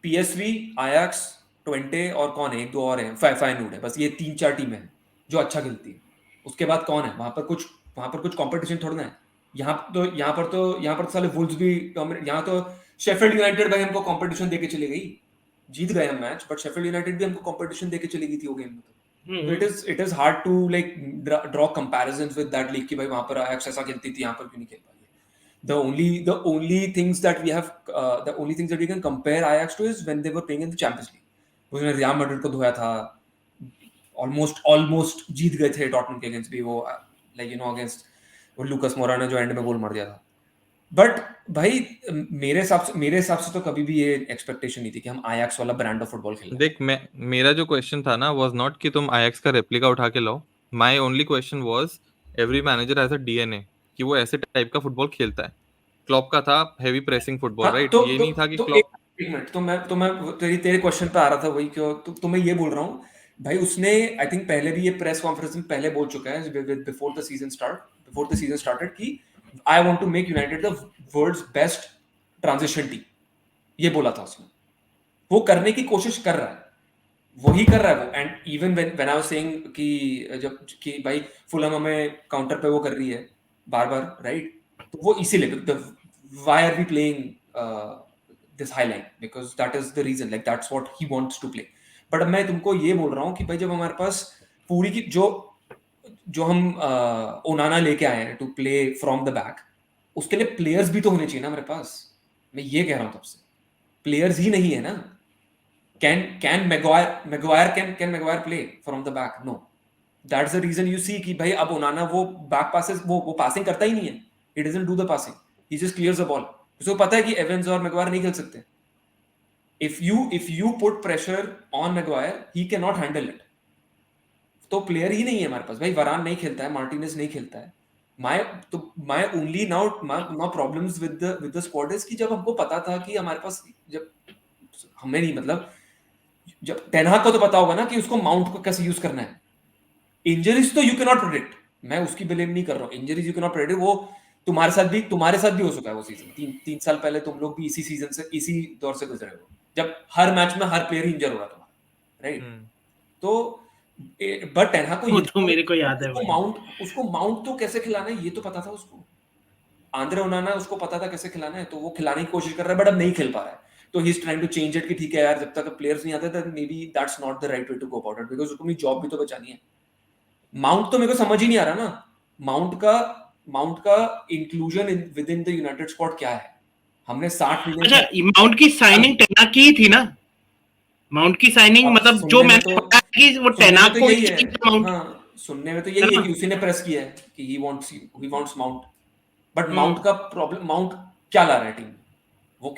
PSV, Ajax, Twente और कौन है, एक दो और हैं, फायनूड है, बस ये 3-4 टीमें हैं जो अच्छा खेलती है। उसके बाद कौन है वहां पर कुछ कंपटीशन थोड़ा ना है। यहाँ पर साले वुल्व्स भी, यहाँ तो शेफील्ड यूनाइटेड भाई हमको कंपटीशन देके चली गई, जीत गए हम मैच, बट शेफील्ड यूनाइटेड भी हमको कंपटीशन देके चली गई थी वो गेम में। तो it is hard to like draw comparisons with that league कि भाई वहां पर आयाक्स ऐसा खेलती थी, यहाँ पर क्यों नहीं खेल पाई। The only things that we have the only things that we can compare Ajax to is when they were playing in the Champions League. उसने रियल मैड्रिड को धोया था, ऑलमोस्ट जीत गए थे टॉटनहम के अगेंस्ट भी, वो लाइक अगेंस्ट वो लूकास मोरा ने जो एंड में गोल मार दिया था। बट भाई मेरे हिसाब से तो कभी भी ये एक्सपेक्टेशन नहीं थी कि हम आयाक्स वाला ब्रांड ऑफ फुटबॉल खेलें। देख, मेरा जो क्वेश्चन था ना वाज नॉट कि तुम आयाक्स का रेप्लिका उठा के लाओ। My only question was every manager has a DNA कि वो ऐसे टाइप का फुटबॉल खेलता है। क्लॉप का था हेवी प्रेसिंग फुटबॉल, राइट? ये नहीं था कि क्लॉप एक मिनट, तो मैं तेरे क्वेश्चन पे आ रहा था, वही क्यों तो मैं ये बोल रहा हूँ भाई, उसने आई थिंक पहले भी ये प्रेस कॉन्फ्रेंस में पहले बोल चुका है बिफोर द सीजन स्टार्टेड कि I want to make United the world's best transition team, ये बोला था उसने। वो करने की कोशिश कर रहा है, वही कर रहा है वो। And even when I was saying कि भाई फुलहम हमें काउंटर पे वो कर रही है बार-बार, राइट? तो वो इसीलिए why are we playing this high line, because that is the reason, like that's what he wants to play. But मैं तुमको ये बोल रहा हूँ कि भाई जब हमारे पास पूरी की जो हम ओनाना लेके आए हैं to play from the back, उसके लिए प्लेयर्स भी तो होने चाहिए ना हमारे पास। मैं ये कह रहा हूँ तब से, प्लेयर्स ही नहीं है ना। Can Maguire play from the back? No. That's the reason you see कि भाई अब ओनाना वो बैक passes वो passing करता ही नहीं है। He doesn't do the passing. He just clears the ball. उसको पता है कि एवेंस और मैगवायर नहीं खेल सकते। If you put pressure on Maguire, he cannot handle it. तो प्लेयर ही नहीं है हमारे पास भाई। वरान नहीं खेलता है, मार्टिनेज नहीं खेलता है। My only now problems with the squad is कि जब हमको पता था कि हमारे पास, जब हमें नहीं, मतलब जब टेन हाग को तो पता होगा ना कि उसको माउंट को कैसे यूज करना है। इंजरीज तो यू कैन नॉट प्रेडिक्ट, मैं उसकी ब्लेम नहीं कर रहा हूँ। Injuries you can not predict, वो तुम्हारे साथ भी हो चुका है वो सीजन। 3 साल पहले तुम लोग भी इसी सीजन से, इसी दौर से गुजरे हो, जब हर मैच में हर प्लेयर इंजर हो रहा था, राइट? तो बट टेन हाग को तो मेरे को याद है उसको माउंट तो कैसे खिलाना है ये तो पता था उसको। आंद्रे ओनाना उसको पता था कैसे खिलाना है, तो वो खिलाने की कोशिश कर रहा है, बट अब नहीं खेल पा रहा है। तो he is trying to change it कि ठीक है यार, जब तक प्लेयर्स नहीं आते तो maybe that's not the right way to go about it, because उसको अपनी जॉब भी तो बचानी है। माउंट तो मेरे को समझ ही नहीं आ रहा ना, माउंट का inclusion with in the United squad क्या है? हमने 60 मिलियन। अच्छा, माउंट की साइनिंग टेनाक की थी ना? माउंट की साइनिंग मतलब जो मैंने पढ़ा कि वो टेनाक को यही है। हाँ, सुनने में तो यही है कि उसी ने प्रेस किया है कि he wants Mount. But Mount का प्रॉब्लम, माउंट क्या ला रहा है टीम में? वो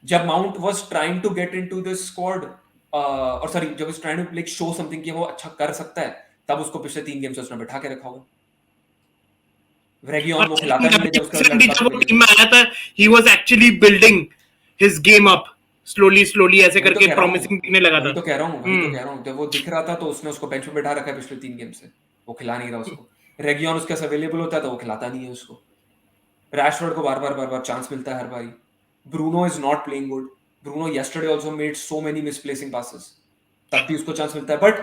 जब Mount was trying to get into the squad, और सॉरी, जब was trying to like show something कि वो अच्छा कर सकता है, तब उसको पिछले 3 गेम से उसने बैठा के रखा हुआ। रेगियन वो खिलाता नहीं है, जब उसका टीम में आया था, he was actually building his game up slowly ऐसे करके, प्रॉमिसिंग दिखने लगा था। तो कह रहा हूं जब वो दिख रहा था तो उसने उसको बेंच पे बैठा रखा है पिछले 3 गेम से, वो खिला नहीं रहा उसको। रेगियन उसके साथ अवेलेबल होता है तो वो खिलाता नहीं है उसको। रैशफोर्ड को बार-बार चांस मिलता है हर बारी। Bruno is not playing good. Bruno yesterday also made so many misplacing passes, तब भी उसको चांस मिलता है। बट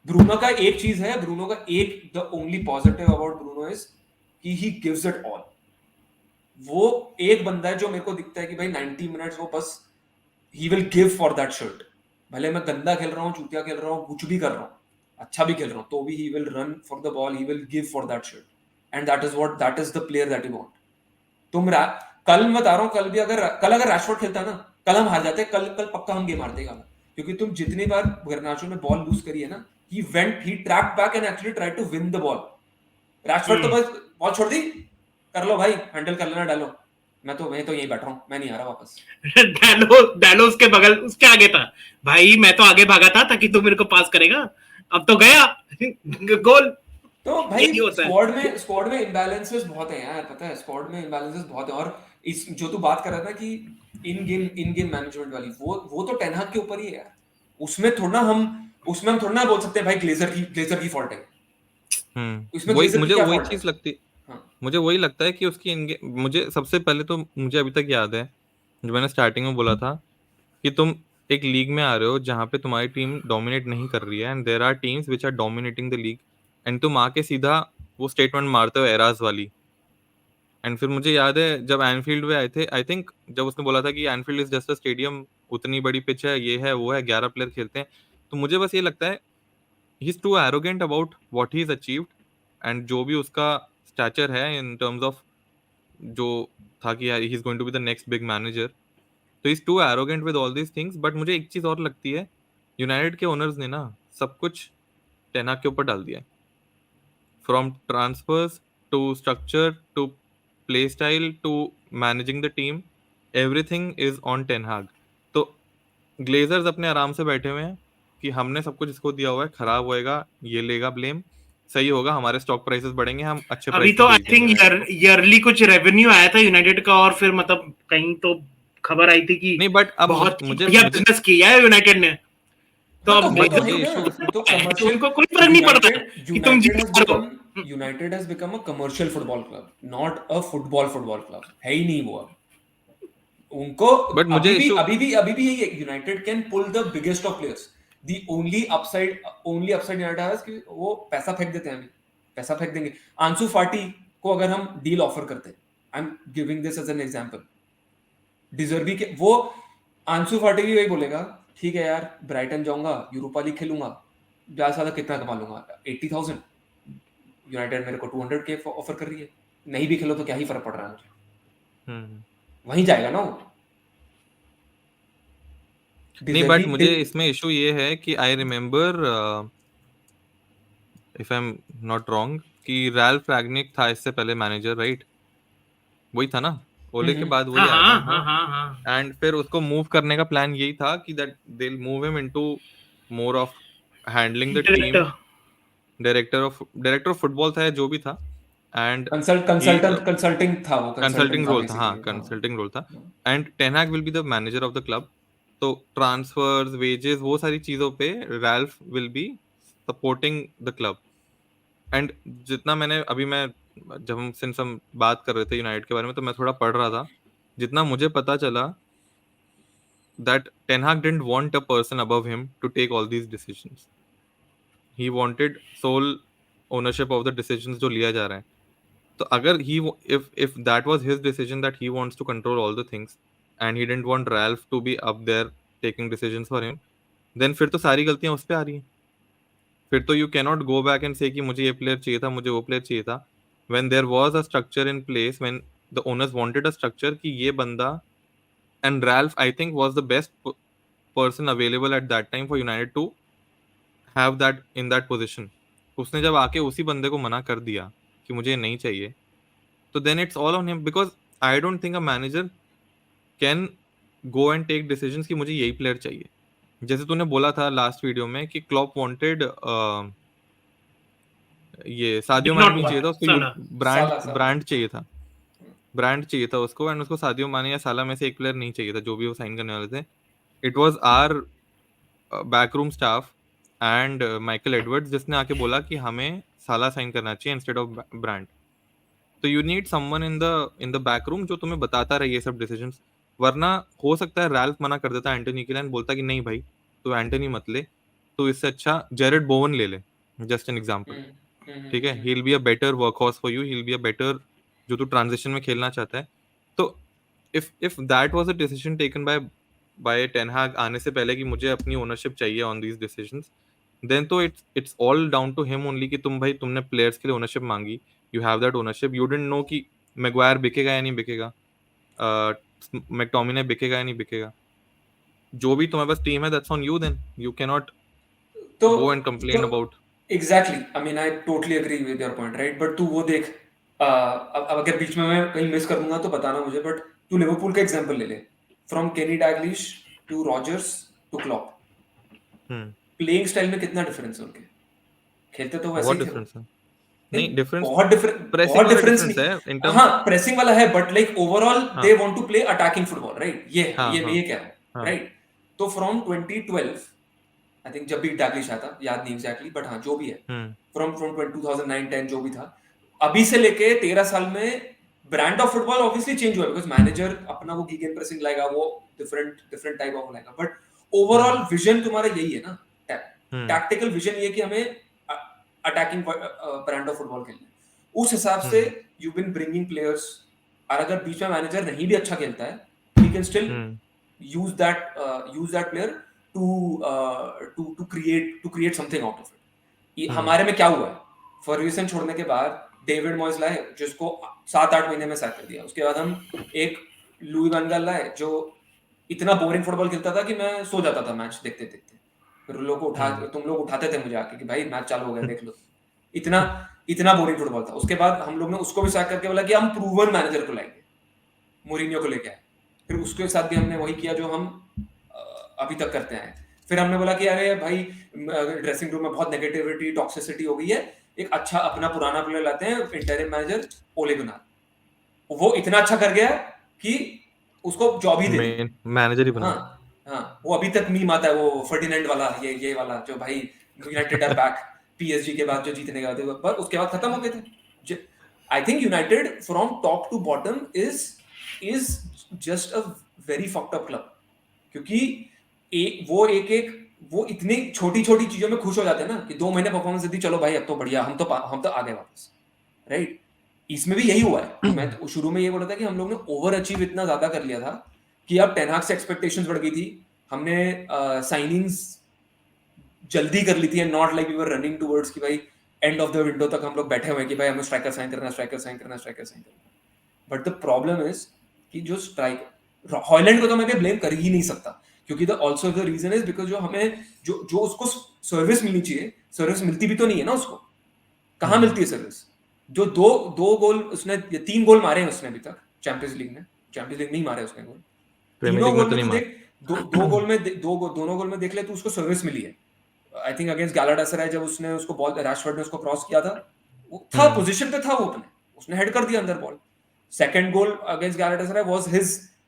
ब्रूनो का एक चीज है, the only positive about Bruno is कि he gives it all। वो एक बंदा है जो मेरे को दिखता है कि भाई 90 मिनट्स वो बस he will give for that shirt। भले मैं गंदा खेल रहा हूँ, चूतिया खेल रहा हूँ, कुछ भी कर रहा हूँ, अच्छा भी खेल रहा हूँ, तो भी he will run for the ball, he will give for that shirt, and that is the player that you want। तुम कल मैं बता रहा हूँ, कल अगर रैशफोर्ड खेलता ना, कल हम हार जाते। कल पक्का हम गेम हारते, क्योंकि तुम जितनी बार गर्नाचो ने बॉल लूज करी है ना, he tracked back and actually tried to win the ball। Rashford तो बस बॉल छोड़ दी, कर लो भाई, हैंडल कर लेना डालो, मैं तो यहीं बैठ रहा हूँ, मैं नहीं आ रहा वापस। डालो उसके बगल, उसके आगे था, भाई मैं तो आगे भागा था ताकि तू मेरे को पास करेगा, अब तो गया गोल। तो भाई यही होता है। स्क्वाड में इम्बैलेंसेस बहुत हैं यार, पता है, स्क्वाड में इम्बैलेंसेस बहुत हैं। और इस जो तू बात कर रहा था कि इन गेम मैनेजमेंट वाली, वो तो टेन हाग के ऊपर ही है यार। उसमें हम थोड़ा ना बोल सकते हैं भाई ग्लेजर की फॉल्ट है। इसमें वही ग्लेजर की मुझे क्या वही फॉल्ट है? चीज लगती, हाँ मुझे वही लगता है कि उसकी मुझे सबसे पहले तो मुझे अभी तक याद है जो मैंने स्टार्टिंग में बोला था कि तुम एक लीग में आ रहे हो जहां पे तुम्हारी टीम डोमिनेट नहीं कर रही है, and there are teams which are dominating the league, and तुम आके सीधा वो स्टेटमेंट मारते हो एराज वाली। एंड फिर मुझे याद है जब एनफील्ड में आए थे, आई थिंक जब उसने बोला था कि Enfield is just a stadium, उतनी बड़ी पिच है, ये है वो है, 11 प्लेयर खेलते हैं। तो मुझे बस ये लगता है he is too arrogant about what he is achieved, and जो भी उसका स्टैचर है इन टर्म्स ऑफ जो था कि he is going to be the next big manager, तो is too arrogant with all these things. But मुझे एक चीज और लगती है, यूनाइटेड के ओनर्स ने ना सब कुछ टेन हाग के ऊपर डाल दिया है, from transfers to structure to play style to managing the team, everything is on ten Hag. तो ग्लेजर्स अपने आराम से बैठे हुए हैं कि हमने सब कुछ इसको दिया हुआ है, खराब होएगा ये लेगा ब्लेम, सही होगा हमारे स्टॉक प्राइसेस बढ़ेंगे, हम अच्छे अभी प्राइस तो पे आई बेच देंगे थिंक यूनाइटेड को। ईयरली कुछ रेवेन्यू आया था यूनाइटेड का, और फिर मतलब कहीं तो खबर आई थी कि नहीं बट अब मुझे बहुत ही मुझे बढ़िया मुझे बिजनेस किया है यूनाइटेड ने। तो हाँ, तो अब वो नहीं तो है मुझे ही ना, इशू वो तो तो कमर्शियल। उनको कोई फर्क नहीं पड़ता है कि तुम जीत रहे हो। United has become a commercial football club, not a football club, है ही नहीं वो अब। उनको बट मुझे इशू अभी भी यही है, United can pull the biggest of players. The only upside United has कि वो पैसा फेंक देते हैं, अभी पैसा फेंक देंगे। आंसू फाटी को अगर हम डील ऑफर करते हैं, I am giving this as an example, डिजर्वी के वो आंसू फाटी भी वही बोलेगा, ठीक है यार ब्राइटन जाऊंगा, यूरोपा लीग खेलूंगा, ज्यादा से ज्यादा कितना कमा लूंगा, 80,000। यूनाइटेड मेरे को 200K ऑफर कर रही है, नहीं भी खेलो तो क्या ही फर्क पड़ रहा है मुझे, वहीं जाएगा ना वो। नहीं बट डिजर्वी मुझे इसमें इशू ये है कि I remember, if I am not wrong, कि रैल्फ रैग्निक था इससे पहले मैनेजर, राइट? वही था ना, ओले के बाद वही हाँ आया हाँ था। हाँ हाँ हाँ। एंड फिर उसको मूव करने का प्लान यही था कि that they will move him into more of handling the team, director. Director of football था या जो भी था, एंड ही कंसल्टिंग था, वो कंसल्टेंट कंसल्टिंग था रोल था, हाँ बेसिकली। हाँ कंसल्टिंग रोल था। हाँ। And ten Hag will be the manager of the club, तो ट्रांसफर्स वेजेस वो सारी चीजों पे Ralf will be supporting the club. And जितना मैंने अभी मैं जब हम सिंस हम बात कर रहे थे यूनाइटेड के बारे में, तो मैं थोड़ा पढ़ रहा था, जितना मुझे पता चला that Ten Hag didn't want a person above him to take all these decisions. He wanted sole ownership of the decisions जो लिया जा रहा है। तो अगर if that was his decision that he wants to control all the things and he didn't want Ralph to be up there taking decisions for him, then फिर तो सारी गलतियां उस पे आ रही हैं। फिर तो you cannot go back and say कि मुझे ये प्लेयर चाहिए था, मुझे वो प्लेयर चाहिए था। When there was a structure in place, when the owners wanted a structure कि ये बंदा, and Ralph I think was the best person available at that time for United to have that in that position, उसने जब आके उसी बंदे को मना कर दिया कि मुझे नहीं चाहिए, तो then it's all on him, because I don't think a manager can go and take decisions कि मुझे यही प्लेयर चाहिए। जैसे तूने बोला था लास्ट वीडियो में कि क्लॉप वांटेड ये सादियो डिड माने नॉट नहीं चाहिए वांट था उसको, साला। ब्रांड साला ब्रांड चाहिए था, ब्रांड चाहिए था उसको, एंड उसको सादियो माने या साला में से एक प्लेयर नहीं चाहिए था जो भी वो साइन करने वाले थे। It was our backroom staff and Michael Edwards जिसने आके बोला कि हमें साला साइन करना चाहिए इंस्टेड ऑफ ब्रांड। तो you need someone in the backroom जो तुम्हें बताता रहे ये सब डिसीजंस, वरना हो सकता है रैल्फ मना कर देता एंटोनी के लिए and बोलता कि नहीं भाई तो एंटोनी मत ले, तो इससे अच्छा जेरेड बोवन ले ले, जस्ट एन एग्जांपल। ठीक है, he will be a better workhorse for you, he will be a better, जो तू ट्रांजिशन में खेलना चाहता है। तो if that was a decision taken by Ten Hag आने से पहले कि मुझे अपनी ओनरशिप चाहिए on these decisions, then तो it's all down to him only कि तुम भाई तुमने प्लेयर्स के लिए ओनरशिप मांगी, you have that ownership, you didn't know कि मैगवायर बिकेगा या नहीं बिकेगा, मैकटोमिने बिकेगा या नहीं बिकेगा, जो भी तुम्हारे पास टीम है that's on you, then you cannot तो go and complain about। Exactly, I mean I totally agree with your point, right? But तू वो देख, अब अगर बीच में मैं कहीं मिस कर दूंगा तो बताना मुझे, बट तू लिवरपूल का एग्जांपल ले ले, from Kenny Dalglish to Rodgers to Klopp, hmm, playing style में कितना डिफरेंस है उनके, खेलते तो वैसे बहुत ही थे वो। डिफरेंस है। नहीं, नहीं, डिफरेंस बहुत प्रेसिंग वाला डिफरेंस डिफरेंस है इन नहीं, टर्म्स। हाँ प्रेसिंग वाला है, बट लाइक ओवरऑल हाँ they want to play attacking football, right, हाँ ये मैं हाँ ये कह रहा हूँ, हाँ। राइट। तो फ्रॉम 2012 आई थिंक, जब भी डैगलिश आया था, याद नहीं एग्जैक्टली, बट हाँ जो भी है, हम्म फ्रॉम फ्रॉम 2009-10 जो भी था, अभी से लेके 13 साल में brand of football obviously change हुआ, बिकॉज मैनेजर अपना वो गीगन प्रेसिंग लाएगा, वो डिफरेंट डिफरेंट टाइप ऑफ लाएगा, बट ओवरऑल हम्म विजन तुम्हारा यही है ना, हम्म टैक्टिकल विजन ये कि हमें अटैकिंग ब्रांड ऑफ फुटबॉल खेलना है। उस हिसाब से हम्म यू बिन ब्रिंगिंग प्लेयर्स, और अगर बीच में मैनेजर नहीं भी अच्छा खेलता है, he can still hmm use that player to create something out of it। हम्म हमारे में क्या हुआ है, फर्ग्यूसन छोड़ने के बाद डेविड मॉयस लाए, जिसको 7-8 महीने में सैक कर दिया, उसके बाद हम एक लुई वैन गाल लाए, जो इतना बोरिंग फुटबॉल खेलता था कि मैं सो जाता था मैच देखते देखते, फिर तुम लोग उठाते थे मुझे आके कि भाई मैच चालू हो गया देख लो, इतना इतना बोरिंग फुटबॉल था। उसके बाद हम लोग ने उसको भी सैक करके बोला कि हम प्रूवन मैनेजर को लाएंगे, मोरिनियो को लेके आए, फिर उसके साथ भी हमने वही किया जो हम अभी तक करते हैं। फिर हमने बोला कि अरे भाई ड्रेसिंग रूम में बहुत नेगेटिविटी टॉक्सिसिटी हो गई है, एक अच्छा अपना पुराना प्लेयर लाते हैं, इंटरिम मैनेजर ओले गुनार, वो इतना अच्छा कर गया कि उसको जॉब ही दे दी। मेन मैनेजर ही हाँ बना हाँ, वो अभी तक मीम आता है, वो फर्डिनेंड वाला, ये वाला जो भाई यूनाइटेड आर बैक, पीएसजी के बाद जो जीतने गए थे, पर उसके बाद खत्म हो गए थे। I think United from top to bottom is just a very fucked up club, क्योंकि वो इतनी छोटी छोटी चीजों में खुश हो जाते हैं ना, कि 2 महीने परफॉर्मेंस दी, चलो भाई अब तो बढ़िया, हम तो आ गए वापस, राइट। इसमें भी यही हुआ है। मैं तो शुरू में ये बोला था कि हम लोग ने ओवर अचीव इतना ज्यादा कर लिया था कि अब टेन हाग से एक्सपेक्टेशंस बढ़ गई थी, हमने साइनिंग्स जल्दी कर ली थी, and not like we were running towards कि भाई एंड ऑफ द विंडो तक हम लोग बैठे हुए हैं कि भाई हमें स्ट्राइकर साइन करना है, स्ट्राइकर साइन करना है, स्ट्राइकर साइन करना है। बट द प्रॉब्लम इज कि जो स्ट्राइक हॉलैंड को तो मैं ब्लेम कर ही नहीं सकता, क्योंकि the also the reason is because जो हमें जो उसको सर्विस मिलनी चाहिए, सर्विस मिलती भी तो नहीं है ना उसको, कहाँ मिलती है सर्विस। जो दो दो गोल उसने, 3 गोल मारे हैं उसने अभी तक चैंपियंस लीग में, चैंपियंस लीग नहीं मारे उसने गोल, प्रीमियर तीनों लीग में गोल तो में नहीं तू मार। देख, दो गोल में दोनों गोल में देख ले, तो उसको सर्विस मिली है। आई थिंक अगेंस्ट गैलाटासराय जब उसने उसको बॉल, रैशफोर्ड ने उसको क्रॉस किया था, वो था हम्म पोजीशन पे था, वो अपने उसने हेड कर दिया अंदर ball. Second goal against Galatasaray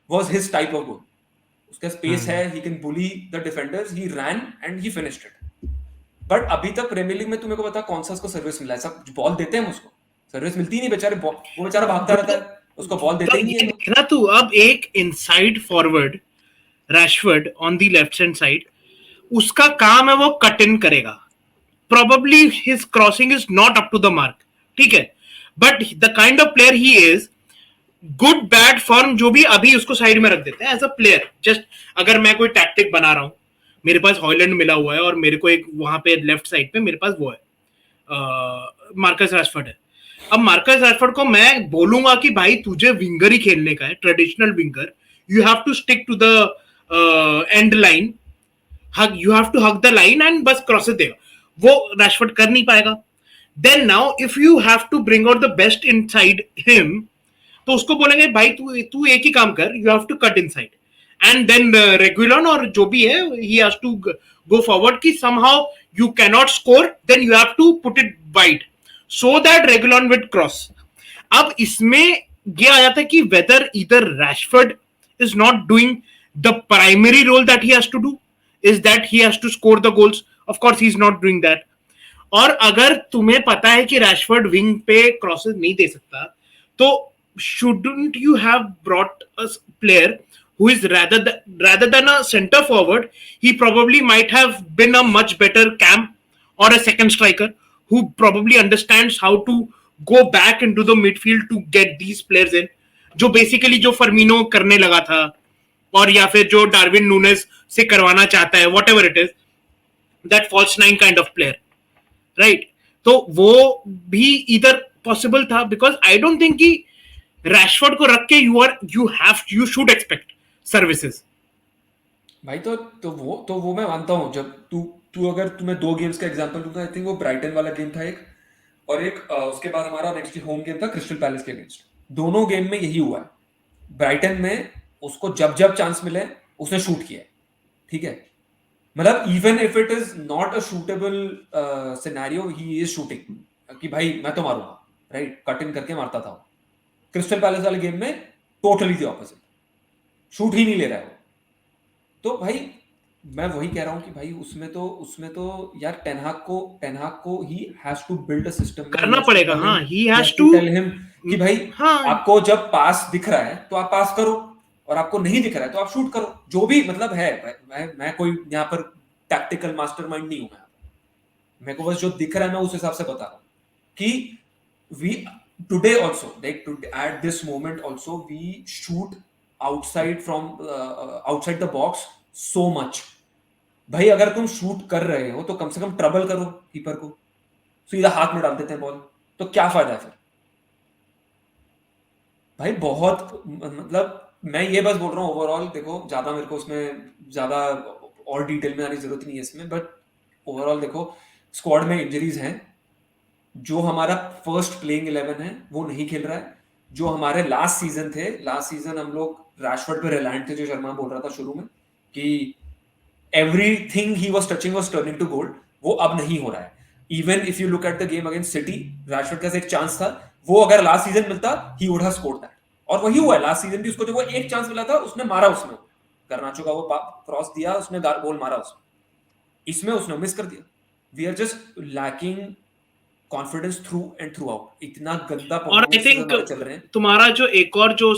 was his type of goal, उसका स्पेस है, hmm he can bully the defenders, he ran and he finished it. But अभी तक प्रीमियर लीग में तुम्हें को बता कौन सा उसको सर्विस मिला है, सब बॉल देते हैं उसको, सर्विस मिलती ही नहीं बेचारे, वो बेचारा भागता रहता है, उसको बॉल देते तो ही नहीं है ये लोग। देखना तू, अब एक inside forward Rashford on the left hand side, उसका काम है वो कट इन करेगा, probably his crossing is not up to the mark, ठीक है, but the kind of player he is, good bad form जो भी, अभी उसको साइड में रख देते हैं एज अ प्लेयर। जस्ट अगर मैं कोई टैक्टिक बना रहा हूँ, मेरे पास हॉलैंड मिला हुआ है और मेरे को एक वहां पे लेफ्ट साइड पे मेरे पास वो है मार्कस रैशफोर्ड है। अब मार्कस रैशफोर्ड को मैं बोलूंगा कि भाई तुझे विंगर ही खेलने का है, traditional winger, you have to stick to the end line, hug, you have to hug the line and बस क्रॉसेस देगा, वो रैशफोर्ड कर नहीं पाएगा। Then now if you have to bring out the best inside him, तो उसको बोलेंगे भाई तू तू एक ही काम कर, you have to cut inside, and then regular और जो भी है he has to go forward कि somehow you can not score, then you have to put it wide so that regular with cross. अब इसमें ये आ जाता है कि वेदर इधर Rashford is not doing the primary role that he has to do, is that he has to score the goals, of course he is not doing that. और अगर तुम्हें पता है कि रैशफोर्ड विंग पे क्रॉसेस नहीं दे सकता, तो shouldn't you have brought a player who is rather than a center forward, he probably might have been a much better cam or a second striker who probably understands how to go back into the midfield to get these players in, जो basically जो Firmino करने लगा था, और या फिर जो Darwin Nunes से करवाना चाहता है, whatever it is, that false nine kind of player, right. तो वो भी इधर पॉसिबल था, बिकॉज आई डोंट थिंक कि रैशफोर्ड को रख के यू शुड एक्सपेक्ट सर्विसेज। भाई तो वो मैं मानता हूँ, जब तू तू अगर तुम्हें 2 गेम्स का एग्जांपल दूंगा, आई थिंक वो ब्राइटन वाला गेम था एक, और एक उसके बाद हमारा नेक्स्ट होम गेम था क्रिस्टल पैलेस के अगेंस्ट। दोनों गेम में यही हुआ है, ब्राइटन में उसको जब जब चांस मिले उसने शूट किया है, ठीक है, मतलब even if it is not a suitable scenario he is shooting कि भाई मैं तो मारूंगा, राइट, कट इन करके मारता था। क्रिस्टल पैलेस वाले गेम में टोटली द ऑपोजिट, शूट ही नहीं ले रहा है वो। तो भाई मैं वही कह रहा हूँ कि भाई उसमें तो यार टेनहाग को he has to build a system करना पड़ेगा। हाँ, he has to tell him कि भाई हाँ आपको जब पास दिख रहा है तो आप पास करो, और आपको नहीं दिख रहा है तो आप शूट करो, जो भी मतलब है। मैं कोई यहाँ पर टैक्टिकल मास्टरमाइंड नहीं हूँ, मेरे को बस जो दिख रहा है मैं उस हिसाब से बता रहा हूँ कि we today also, like at this moment also, we shoot outside from outside the box so much। भाई अगर तुम शूट कर रहे हो तो कम से कम ट्रबल करो कीपर को, सीधा हाथ में डाल देते हैं बॉल, तो क्या फायदा है फिर भाई। बहुत मतलब मैं ये बस बोल रहा हूँ ओवरऑल, देखो ज्यादा मेरे को उसमें ज्यादा और डिटेल में आने की जरूरत नहीं है इसमें, बट ओवरऑल देखो स्क्वाड में इंजरीज हैं, जो हमारा फर्स्ट प्लेइंग 11 है वो नहीं खेल रहा है, जो हमारे लास्ट सीजन थे, लास्ट सीजन हम लोग रैशफोर्ड पे रिलायंट थे, जो शर्मा बोल रहा था शुरू में कि everything he was touching was turning to gold, वो अब नहीं हो रहा है। Even if you look at the game against City, Rashford का एक चांस था, वो अगर लास्ट सीजन मिलता he would have scored that, और वही हुआ है लास्ट सीजन भी, उसको जो वो एक चांस मिला था उसने मारा, उसमें गर्नाचो का वो क्रॉस दिया, उसने गोल मारा उसमें, इसमें उसने मिस कर दिया। We are just lacking confidence through and throughout, इतना गंदा और आई थिंक चल रहे हैं। तुम्हारा जो एक और जो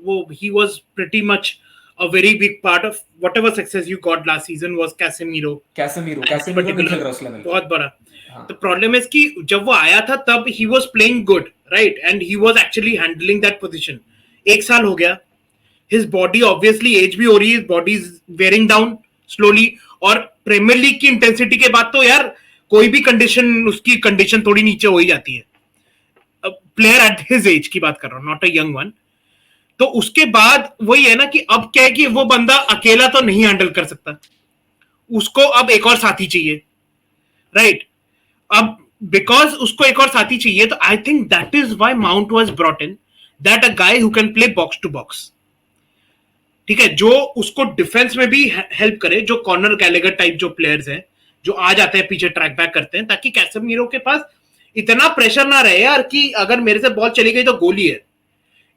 वो he was pretty much a very big part of whatever success you got last season was Casemiro नहीं खेल रहा उस लेवल पे। बहुत बड़ा। हाँ। The problem is कि जब वो आया था तब he was playing good, right, and he was actually handling that position। एक साल हो गया, his body obviously age भी हो रही है, his body is wearing down slowly, और प्रीमियर लीग की इंटेंसिटी के बाद तो यार कोई भी कंडीशन, उसकी कंडीशन थोड़ी नीचे हो ही जाती है। प्लेयर एट हिज एज की बात कर रहा हूँ, नॉट अ यंग वन। तो उसके बाद वही है ना कि अब क्या है कि वो बंदा अकेला तो नहीं हैंडल कर सकता, उसको अब एक और साथी चाहिए, राइट। अब बिकॉज उसको एक और साथी चाहिए, तो I think that is why Mount was brought in, that a guy who can play box to box, ठीक है, जो उसको डिफेंस में भी हेल्प करे, जो कॉर्नर गैलेगर टाइप जो प्लेयर्स हैं, जो आ जाते हैं पीछे ट्रैक बैक करते हैं, ताकि कैसेमीरो के पास इतना प्रेशर ना रहे यार कि अगर मेरे से बॉल चली गई तो गोल ही है,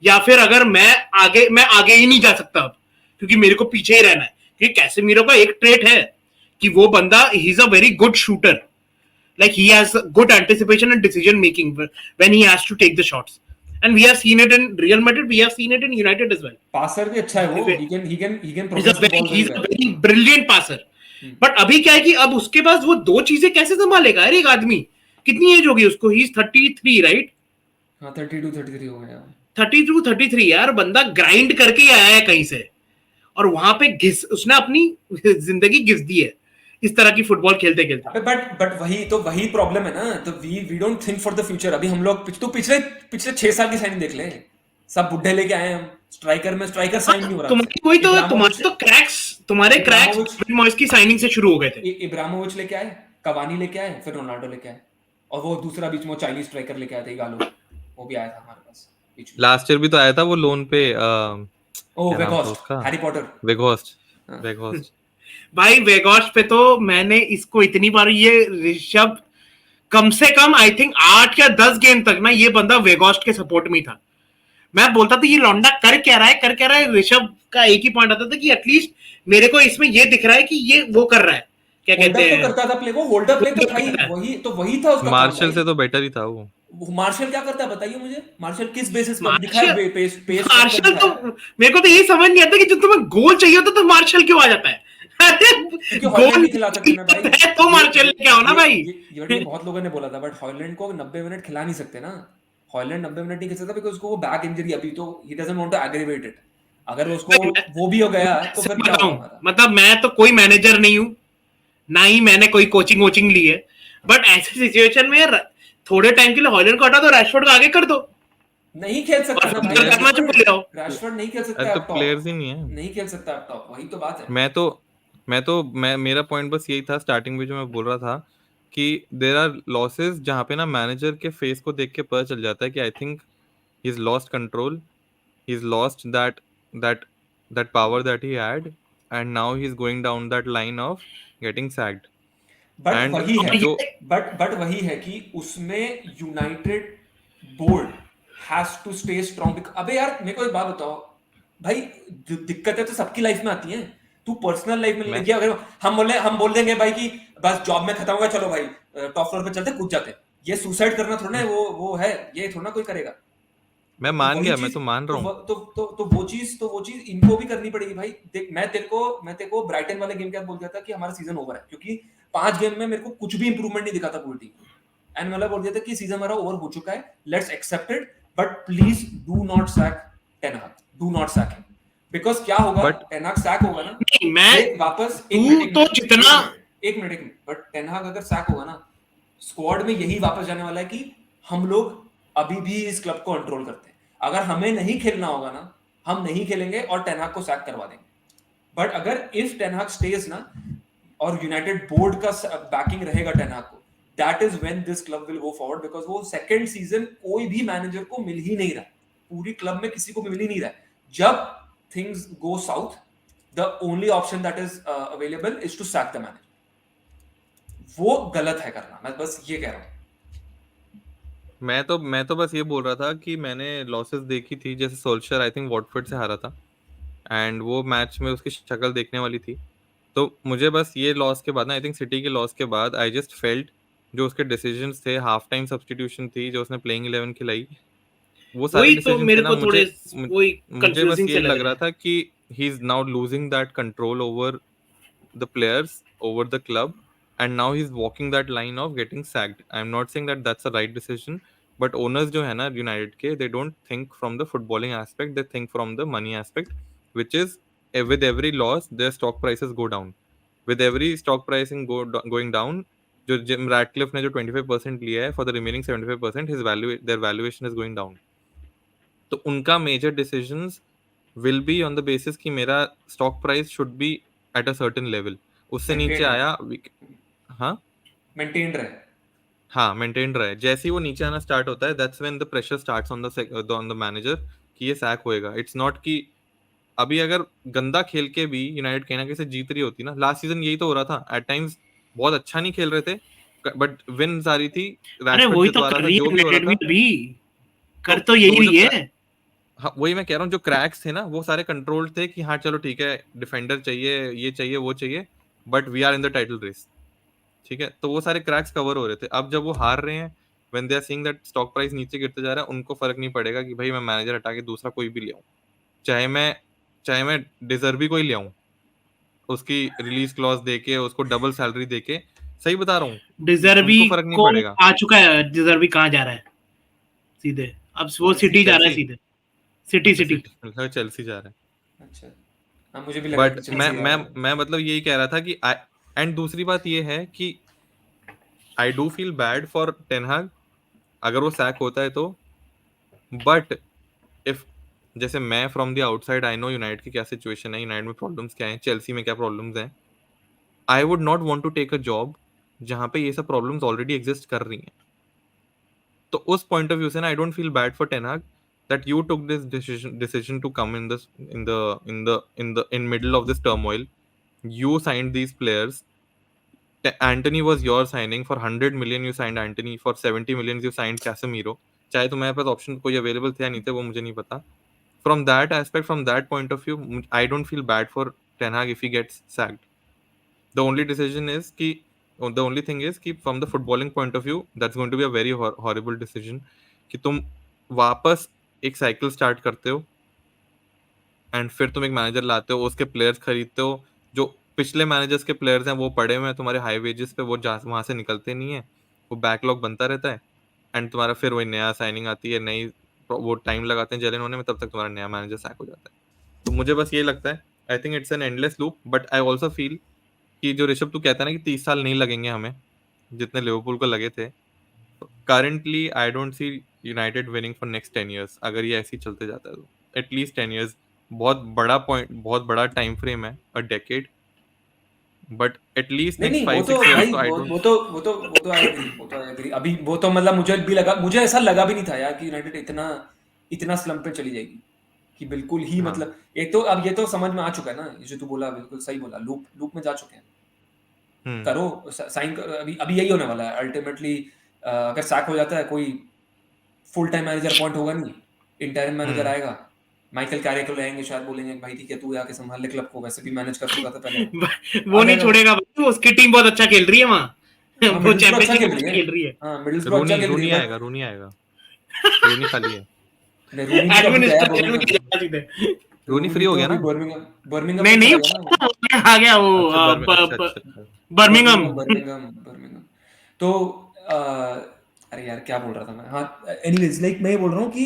या फिर अगर मैं आगे ही नहीं जा सकता अब क्योंकि मेरे को पीछे ही रहना है। क्योंकि कैसेमीरो का एक ट्रेट है कि वो बंदा he is a very good shooter, like he has good anticipation and decision making when he has to take the shots, and we have seen it in Real Madrid, we have seen it in United as well। Passer भी अच्छा है वो, he can progress the ball he's a very brilliant passer। But अभी क्या है कि अब उसके पास वो दो चीजें कैसे संभालेगा यार एक आदमी, कितनी एज होगी उसको, ही इज 33 राइट। हाँ 32-33 हो गया, 32-33 यार, बंदा ग्राइंड करके ही आया है कहीं से, और वहां पे उसने अपनी जिंदगी घिस दी है इस तरह की फुटबॉल खेलते खेलते। बट वही प्रॉब्लम है ना, तो we don't think for the future. अभी हम लोग तो पिछले 6 साल की साइन देख ले, सब बुढ़े लेके आए हम, स्ट्राइकर साइन नहीं हो रहा। तुम्हारे क्रैक्स मॉइस की साइनिंग से शुरू हो गए थे। इब्राहिमोविच लेके आए, कवानी लेके आए, फिर रोनाल्डो लेके आए, और वो दूसरा बीच में चाइनीज स्ट्राइकर लेके आए थे इगालो, वो भी आया था हमारे पास बीच में। लास्ट ईयर भी तो आया था वो लोन पे, हैरी पॉटर, वेगहॉस्ट। भाई वेगॉस्ट पे तो मैंने इसको इतनी बार, ये ऋषभ कम से कम आई थिंक 8 या 10 गेम तक ना ये बंदा वेगॉस्ट के सपोर्ट में था। मैं बोलता था ये लौंडा कर क्या रहा है। ऋषभ का एक ही पॉइंट आता था कि एटलीस्ट मेरे को इसमें ये दिख रहा है कि ये वो कर रहा है, क्या कहते हैं, करता था प्ले, वो होल्ड अप प्ले तो भाई वही था उसका। मार्शल से तो बेटर ही था वो। मार्शल क्या करता है बताइए मुझे, मार्शल किस बेसिस पर दिखाया मार्शल तो मेरे को तो ये समझ नहीं आता कि जब तुम्हें गोल चाहिए होता तो मार्शल क्यों आ जाता है। गोल नहीं खिला सकते ना भाई, तो मार्शल क्या हो ना भाई। ये बहुत लोगों ने बोला था, बट हॉलैंड को 90 मिनट खिला नहीं सकते ना, हॉलैंड 90 मिनट नहीं खेल सकता बिकॉज़ उसको वो बैक इंजरी, अभी तो he doesn't want to aggravate it. अगर उसको वो भी हो गया तो फिर क्या होगा। मतलब मैं तो कोई मैनेजर नहीं हूं, ना ही मैंने कोई कोचिंग ली है, बट ऐसी सिचुएशन में थोड़े टाइम के लिए हॉलैंड को हटा दो, रैशफोर्ड को आगे कर दो। नहीं खेल सकता ना भाई, रैशफोर्ड नहीं खेल सकता, तो प्लेयर्स ही नहीं है, नहीं खेल सकता टॉप, वही तो बात है। मैं मेरा पॉइंट बस यही था स्टार्टिंग में जो मैं बोल रहा था कि देर आर लॉसेस जहाँ पे ना मैनेजर के फेस को देख के पता चल जाता है कि I think he is lost control, he is lost that that power that he had, and now he is going down that line of getting sacked. But and वही है, और जो ये बट वही है कि उसमें United board has to stay strong. अबे यार मेरे को एक बात बताओ भाई, दिक्कतें तो सबकी लाइफ में आती हैं. तू पर्सनल लाइफ में मैं लेके अगर हम बोल देंगे भाई कि बस जॉब में खत्म होगा, चलो भाई टॉप फ्लोर पे चलते कूद जाते, ये सुसाइड करना थोड़ा ना है, वो है, ये थोड़ा ना कोई करेगा. मैं तो मान वही गया, मैं चीज, तो मान तो रहा हूँ. वो चीज इनको भी करनी पड़ेगी भाई. देख मैं तेरे को ब्राइटन वाले गेम के बाद बोल दिया था कि हमारा सीजन ओवर है, क्योंकि 5 गेम में मेरे को कुछ भी इंप्रूवमेंट नहीं दिखा था पूरी टीम. एंड मतलब बोल दिया था कि सीजन हमारा ओवर हो चुका है, let's accept it, but please do not sack ten Hag, do not sack him. Because क्या होगा, बट टेन हाग सैक होगा ना, नहीं, मैं ये वापस तू तो जितना एक मिनट, बट टेन हाग अगर सैक होगा ना, स्क्वाड में यही वापस जाने वाला है कि हम लोग अभी भी इस क्लब को कंट्रोल करते हैं. अगर हमें नहीं खेलना होगा ना, हम नहीं खेलेंगे और टेन हाग को सैक करवा देंगे. बट अगर इफ टेन हाग स्टेज ना और यूनाइटेड बोर्ड का बैकिंग रहेगा टेन हाग को, that is when this club will go forward. Because वो सेकंड सीजन कोई भी मैनेजर को मिल ही नहीं रहा, पूरी क्लब में किसी को मिल ही नहीं रहा. जब things go south, the only option that is available is to sack the manager. वो गलत है करना, मैं बस ये कह रहा हूं. मैं तो बस ये बोल रहा था कि मैंने लॉसेस देखी थी, जैसे सोल्शर आई थिंक वॉटफोर्ड से हारा था, एंड वो मैच में उसकी शक्ल देखने वाली थी. तो मुझे बस ये लॉस के बाद ना, आई थिंक सिटी के लॉस के बाद, आई जस्ट फेल्ट जो उसके डिसीजंस थे, हाफ टाइम सब्स्टिट्यूशन थी जो उसने प्लेइंग 11 खिलाई, वो सारे वही तो डिसीजंस थे मेरे ना, को थोड़े वही मुझे बस कंफ्यूजिंग ये से लग लग रहे रहा हैं. था कि he is now losing that control over the players, over the club, and now he's walking that line of getting sacked. I'm not saying that that's a right decision, but owners जो है ना United के, they don't think from the footballing aspect, they think from the money aspect, which is with every loss their stock prices go down. With every stock pricing going down, जो Jim Ratcliffe ने जो 25% लिया है, for the remaining 75% his value, their valuation is going down. तो उनका major decisions will be on the basis कि मेरा stock price should be at a certain level. उससे नीचे मेंटेन रहे, आया, हाँ, मेंटेन रहे. हाँ, मेंटेन रहे. जैसे ही वो नीचे आना स्टार्ट होता है, that's when the pressure starts on the manager कि ये सैक होएगा. इट्स नॉट कि अभी अगर गंदा खेल के भी यूनाइटेड कहीं ना कहीं से जीत रही होती ना, लास्ट सीजन यही तो हो रहा था एट टाइम्स. बहुत अच्छा नहीं खेल रहे थे बट विन आ रही थी, अरे रैशफोर्ड वही तो जितवा कर रहा था, रही जो है भी हो रहा यूनाइटेड भी था. अभी, कर तो तो यही वो जो रही है. हाँ, वही मैं कह रहा हूँ, जो क्रैक्स थे ना वो सारे कंट्रोल्ड थे कि हाँ चलो ठीक है, डिफेंडर चाहिए, ये चाहिए, वो चाहिए, but we are in the title race. ठीक है, तो वो सारे क्रैक्स कवर हो रहे थे. अब जब वो हार रहे हैं, when they are seeing that stock price नीचे गिरते जा रहा है, उनको फर्क नहीं पड़ेगा कि भाई मैं मैनेजर हटा के दूसरा कोई भी ले आऊं, चाहे मैं चाहे मैं डिजर्व भी कोई ले आऊं, उसकी रिलीज क्लॉज देके, उसको डबल सैलरी देके. सही बता रहा हूँ, डिजर्वी उनको फर्क नहीं को पड़ेगा. आ चुका है. डिजर्वी कहाँ जा रहा है सीधे? अब वो सिटी जा रहा है चेल्सी. सीधे. सिटी अच्छा, सिटी. सिटी चेल्सी जा रहा है. अच्छा, हाँ मुझे भी लगा बट कि मैं चेल्सी जा मैं रहा है. मैं मतलब यही कह रहा था कि एंड दूसरी बात ये है कि I do feel bad for टेनहाग अगर वो सैक होता है तो. बट इफ, जैसे मैं from the outside I know United की क्या सिचुएशन है, यूनाइटेड में प्रॉब्लम्स क्या हैं, चेल्सी में क्या प्रॉब्लम्स हैं. I would not want to take a job जहां पे ये सब प्रॉब्लम्स ऑलरेडी एग्जिस्ट कर रही हैं. तो उस पॉइंट ऑफ व्यू से ना, I don't feel bad for टेनहाग that you took this decision to come in middle of this turmoil. You signed these players. Anthony was your signing. For 100 million you signed Anthony, for 70 million you signed Casemiro. चाहे तुम्हारे पास option कोई available थे या नहीं थे वो मुझे नहीं पता. From that aspect, from that point of view, I don't feel bad for Ten Hag if he gets sacked. The only decision is कि the only thing is कि from the footballing point of view, that's going to be a very horrible decision कि तुम वापस एक cycle start करते हो, and फिर तुम एक मैनेजर लाते हो, उसके प्लेयर्स खरीदते हो, जो पिछले मैनेजर्स के प्लेयर्स हैं वो पड़े हुए हैं तुम्हारे हाई वेजेस पे, वो वहां से निकलते नहीं है, वो बैकलॉग बनता रहता है. एंड तुम्हारा फिर वही नया साइनिंग आती है, नई, वो टाइम लगाते हैं जेलन होने में, तब तक तुम्हारा नया मैनेजर सैक हो जाता है. तो मुझे बस ये लगता है, I think it's an endless loop. But I also feel कि जो ऋषभ तू कहता है ना कि 30 साल नहीं लगेंगे हमें जितने लिवरपूल को लगे थे, currently I don't C United winning for next 10 years. अगर ये ऐसे ही चलते जाता है तो एटलीस्ट 10 years. बहुत बड़ा पॉइंट, बहुत बड़ा टाइम फ्रेम है, a decade. but at least नहीं next नहीं, वो 5-6 तो years भाई तो I वो don't. वो तो वो तो वो तो आई एग्री अभी वो तो मतलब मुझे ऐसा लगा भी नहीं था यार कि यूनाइटेड इतना इतना स्लम्प पे चली जाएगी कि बिल्कुल ही हाँ. मतलब एक तो अब ये तो समझ में आ चुका है ना, ये जो तू बोला बिल्कुल सही बोला, लूप में जा चुके हैं, करो साइन करो, अभी अभी यही होने वाला है अल्टीमेटली। अगर सैक हो जाता है कोई फुल टाइम मैनेजर अपॉइंट होगा नहीं, इंटरिम मैनेजर आएगा, माइकल कैरिक को लाएंगे, शायद बोलेंगे भाई ठीक है तू आके संभाल ले क्लब को, वैसे भी मैनेज कर चुका था पहले, वो आ नहीं जाएगा। छोड़ेगा भाई, उसकी टीम बहुत अच्छा खेल रही है वहाँ। हाँ वो मिडिलस्ब्रो अच्छा चैंपियनशिप खेल में रही अच्छा है, खेल रही है। हाँ मिडिलस्ब्रो अच्छा खेल रही है बट रूनी आएगा. रूनी खाली है. नहीं, रूनी भी तो अभी गया एडमिनिस्ट्रेशन में बर्मिंघम, जाना सीधे। रूनी फ्री रूनी हो तो गया अभी ना. बर्मिंघम नहीं में नहीं, चला गया ना वो, आ गया वो अच्छा अच्छा. बर्मिंघम। बर्मिंघम। तो अरे यार क्या बोल रहा था मैं, हाँ एनीवेज लाइक मैं ये बोल रहा हूँ कि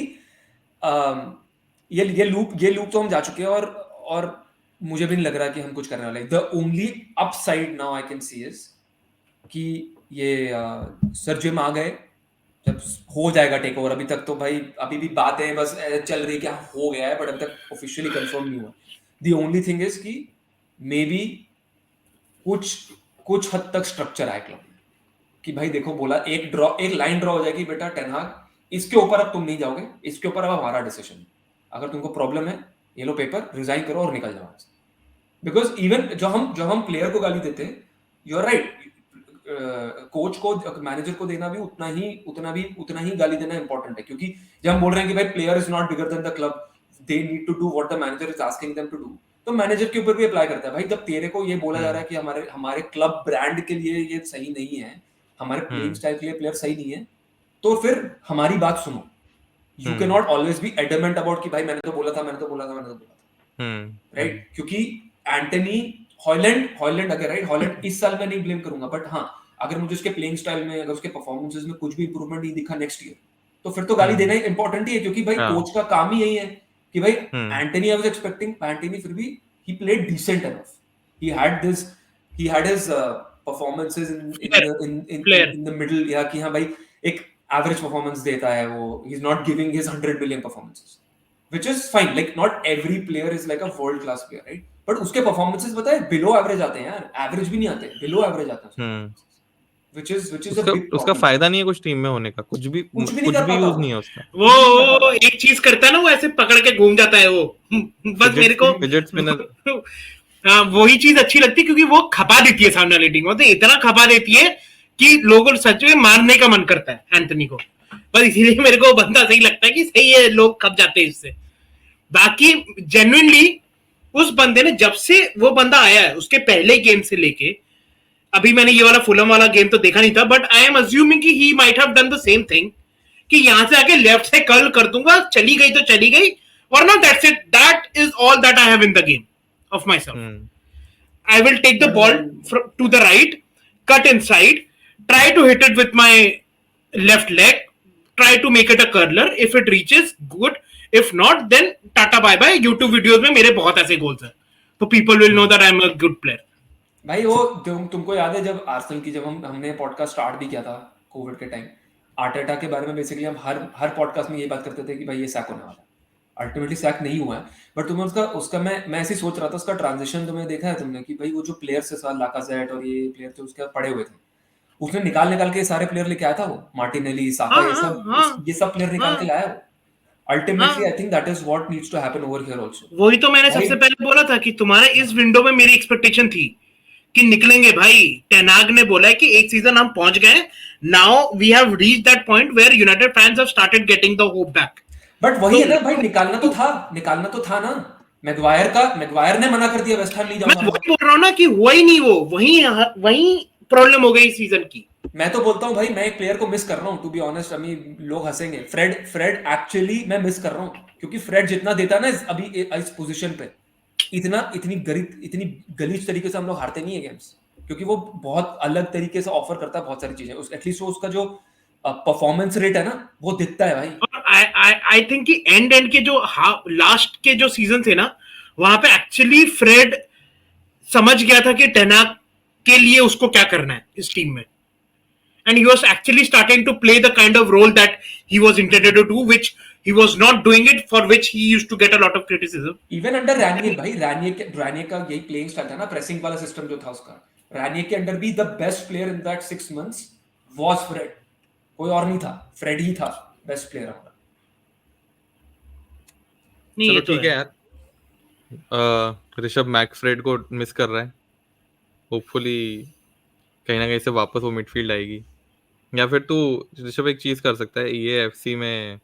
ये लूप तो हम जा चुके हैं, और मुझे भी नहीं लग रहा कि हम कुछ करने वाले। The only upside now I can see is कि ये सर जिम आ गए, जब हो जाएगा टेक ओवर, अभी तक तो भाई अभी भी बातें बस चल रही क्या हो गया है, बट अभी तक ऑफिशियली कंफर्म नहीं हुआ। द ओनली थिंग इज कि मे बी कुछ कुछ हद तक स्ट्रक्चर आए क्लब में कि भाई देखो बोला एक लाइन ड्रॉ हो जाएगी, बेटा टेन हाग इसके ऊपर अब तुम नहीं जाओगे, इसके ऊपर अब हमारा डिसीजन, अगर तुमको प्रॉब्लम है ये लो पेपर, रिजाइन करो और निकल जाओ। बिकॉज इवन जो हम प्लेयर को गाली देते हैं, यू आर राइट, कोच को मैनेजर को देना भी उतना ही गाली देना इंपॉर्टेंट है, क्योंकि जब हम बोल रहे हैं कि भाई player is not bigger than the club, they need to do what the manager is asking them to do, तो मैनेजर के ऊपर भी अप्लाई करता है। भाई जब तेरे को ये बोला जा रहा है कि हमारे क्लब ब्रांड के लिए ये सही नहीं है, हमारे प्लेइंग स्टाइल के लिए प्लेयर सही नहीं है, तो फिर हमारी बात सुनो। You can not always be adamant about कि भाई मैंने तो बोला था राइट, क्योंकि एंटनी हॉयलैंड अगर राइट, हॉयलैंड इस साल मैं नहीं ब्लेम करूंगा, बट हाँ अगर मुझे उसके प्लेइंग स्टाइल में, अगर उसके परफॉर्मेंसेस में कुछ भी इंप्रूवमेंट नहीं दिखा नेक्स्ट ईयर, तो फिर तो गाली देना ही इंपॉर्टेंट ही है, क्योंकि भाई कोच का काम ही यही है कि भाई Antony, I was expecting Antony, फिर भी he played decent enough, he had his performances in the middle, या कि हाँ भाई एक एवरेज परफॉर्मेंस देता है वो, he is not giving his 100 million performances, which is fine, like not every player is like a world class player, right, but उसके performances पता है बिलो एवरेज आते हैं यार, एवरेज भी नहीं आते, बिलो एवरेज आते हैं, which is a big problem। उसका फायदा नहीं है कुछ टीम में होने का, कुछ भी यूज नहीं है उसका। वो एक चीज करता है ना, वो ऐसे पकड़ के घूम जाता है वो, बस मेरे को फिजेट स्पिनर, वही चीज अच्छी लगती है, क्योंकि वो खपा देती है सामने वाली टीम को, तो इतना खपा देती है कि लोगों सच में मारने का मन करता है एंथनी को, बस इसीलिए मेरे को बंदा सही लगता है कि सही है, लोग खप जाते हैं इससे। बाकी जेन्युइनली उस बंदे ने, जब से वो बंदा आया है, उसके पहले गेम से लेके अभी, मैंने ये वाला फुलम वाला गेम तो देखा नहीं था, बट आई एम अज्यूमिंग कि he might have done the same thing, कि यहां से आके लेफ्ट से कर्ल कर दूंगा, चली गई तो चली गई, और ना that's it, that is all that I have in the game of myself. I will take the ball to the right, cut inside, try to hit it with my left leg, try to make it a curler. If it reaches, good. If not, then tata bye bye. YouTube videos में मेरे बहुत ऐसे goals हैं, तो people will know that I'm a good player. भाई वो तुमको याद है जब आर्सेनल की, जब हमने पॉडकास्ट स्टार्ट भी किया था कोविड के टाइम, आर्टेटा के बारे में बेसिकली हम हर पॉडकास्ट में ये बात करते थे कि भाई ये सैक होने वाला है, अल्टीमेटली सैक नहीं हुआ है, बट तुम्हें उसका मैं ऐसे सोच रहा था, उसका ट्रांजिशन तुम्हें देखा है तुमने कि भाई वो जो प्लेयर्स थे साल लाकाजेट और ये प्लेयर थे उसके पड़े हुए थे, उसने निकाल के सारे प्लेयर लेके आया था, वो मार्टिनेली, साका, ये सब प्लेयर निकाल के लाया वो। Ultimately I think that is what needs to happen over here also. वही तो मैंने सबसे पहले बोला था कि तुम्हारे इस विंडो में मेरी एक्सपेक्टेशन थी कि निकलेंगे भाई। टेन हाग ने बोला है कि एक सीजन हम पहुंच गए, now we have reached that point where United fans have started getting the hope back. बट वही है ना भाई, निकालना तो था ना, मैगवायर ने मना कर दिया, वेस्ट हैम नहीं जाऊंगा। मैं वही बोल रहा हूं ना कि हुआ ही नहीं, वो वही प्रॉब्लम हो गई इस सीजन की। मैं तो बोलता हूं भाई, मैं एक प्लेयर को मिस कर रहा हूं, टू बी ऑनेस्ट। अभी लोग हंसेंगे, फ्रेड एक्चुअली मैं मिस कर रहा हूं, क्योंकि फ्रेड जितना देता ना अभी इस पोजीशन पे, इतनी गलीज तरीके से हम लोग हारते नहीं है गेम्स, क्योंकि वो बहुत अलग तरीके से ऑफर करता है बहुत सारी चीजें, एटलीस्ट वो उसका जो परफॉर्मेंस रेट है ना वो दिखता है भाई। आई थिंक कि एंड के जो लास्ट के जो सीजन थे ना, वहां पे एक्चुअली फ्रेड समझ गया था कि टेन हाग के लिए उसको क्या करना है इस टीम में, and he was actually starting to play the kind of role that he was intended to do, which he was not doing it, for which he used to get a lot of criticism. Even under Ranier भाई, Ranier का यही playing style था ना, pressing वाला system जो था उसका, रानिक के अंडर भी the best player in that 6 months was Fred, कोई और नहीं था, फ्रेड ही था बेस्ट प्लेयर हमारा। नहीं चलो ये तो ठीक है यार, ऋषभ मैक्सफ्रेड को मिस कर रहा है, होपफुली कहीं ना कहीं से वापस वो मिडफील्ड आएगी। या फिर तू ऋषभ एक चीज कर सकता है, ये एफसी में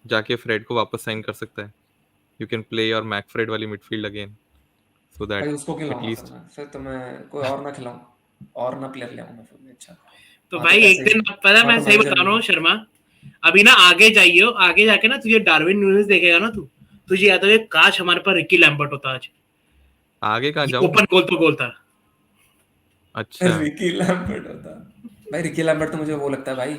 जाके फ्रेड को वापस साइन कर सकता है, यू कैन प्ले योर मैक्सफ्रेड वाली मिडफील्ड अगेन, सो भाई दैट उसको क्यों लाऊंगा एटलीस्ट। फिर तो मैं कोई और ना खिलाऊं, और ना प्लेयर ले आऊं मैं फिर। अच्छा तो वहाँ भाई तो एक पैसे दिन पता है, वहाँ मैं तो सही मैनेजर बता रहा नहीं हूँ है। शर्मा, अभी ना आगे जाके ना तुझे डार्विन न्यूनेस देखेगा ना, तू तुझे याद है काश हमारे पास रिकी लैम्बर्ट होता आज, आगे कहाँ ये जाऊं? ओपन गोल तो गोल था। अच्छा, रिकी लैम्बर्ट होता भाई, रिकी लैम्बर्ट तो मुझे वो लगता है भाई,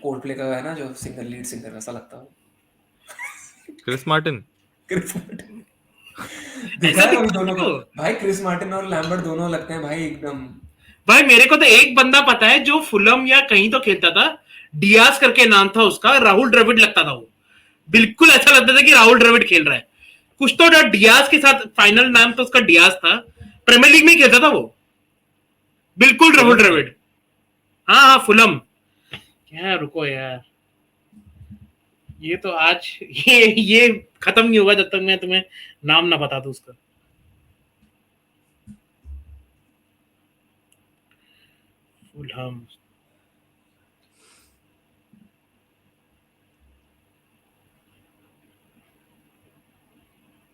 कोल्ड प्ले का है ना जो सिंगर, लीड सिंगर, वैसा लगता है क्रिस मार्टिन। Chris Martin. देखा ऐसा है कभी दिखता दोनों है को? वो। भाई क्रिस मार्टिन और लैम्बर्ट दोनों लगते हैं भाई एकदम। भाई मेरे को तो एक बंदा पता है जो फुलम या कहीं तो खेलता था, डियास करके नाम था उसका, राहुल द्रविड़ लगता था वो, बिल्कुल ऐसा लगता था कि राहुल द्रविड़ खेल रहा है। कुछ तो डियास के साथ फाइनल नाम तो उसका डियास था, प्रीमियर लीग में खेलता था वो, बिल्कुल राहुल फुलम में? द्रविड़। हाँ हाँ फुलम। क्या रुको यार, ये तो आज ये खत्म नहीं होगा जब तक मैं तुम्हें नाम ना बता दूं उसका। फुलम,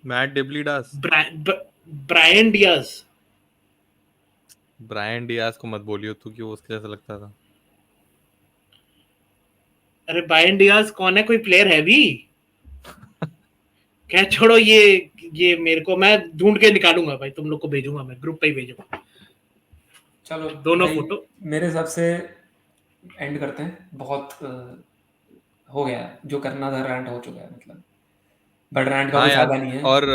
मैट डिब्लिडास। Brian Dias. ब्रायन डियास को मत बोलियो तू, क्यों उसके जैसा लगता था। अरे ब्रायन डियास कौन है, कोई प्लेयर है भी? क्या छोड़ो ये मेरे को, मैं ढूंढ के निकालूंगा भाई, तुम लोग को भेजूंगा, मैं ग्रुप पे ही भेजूंगा चलो दोनों भाई, फोटो। मेरे हिसाब से एंड करते हैं, बहुत हो गया है, जो करना था रैंट हो चुका है मतलब, बट रैंट का हाँ कोई यार, फायदा नहीं है और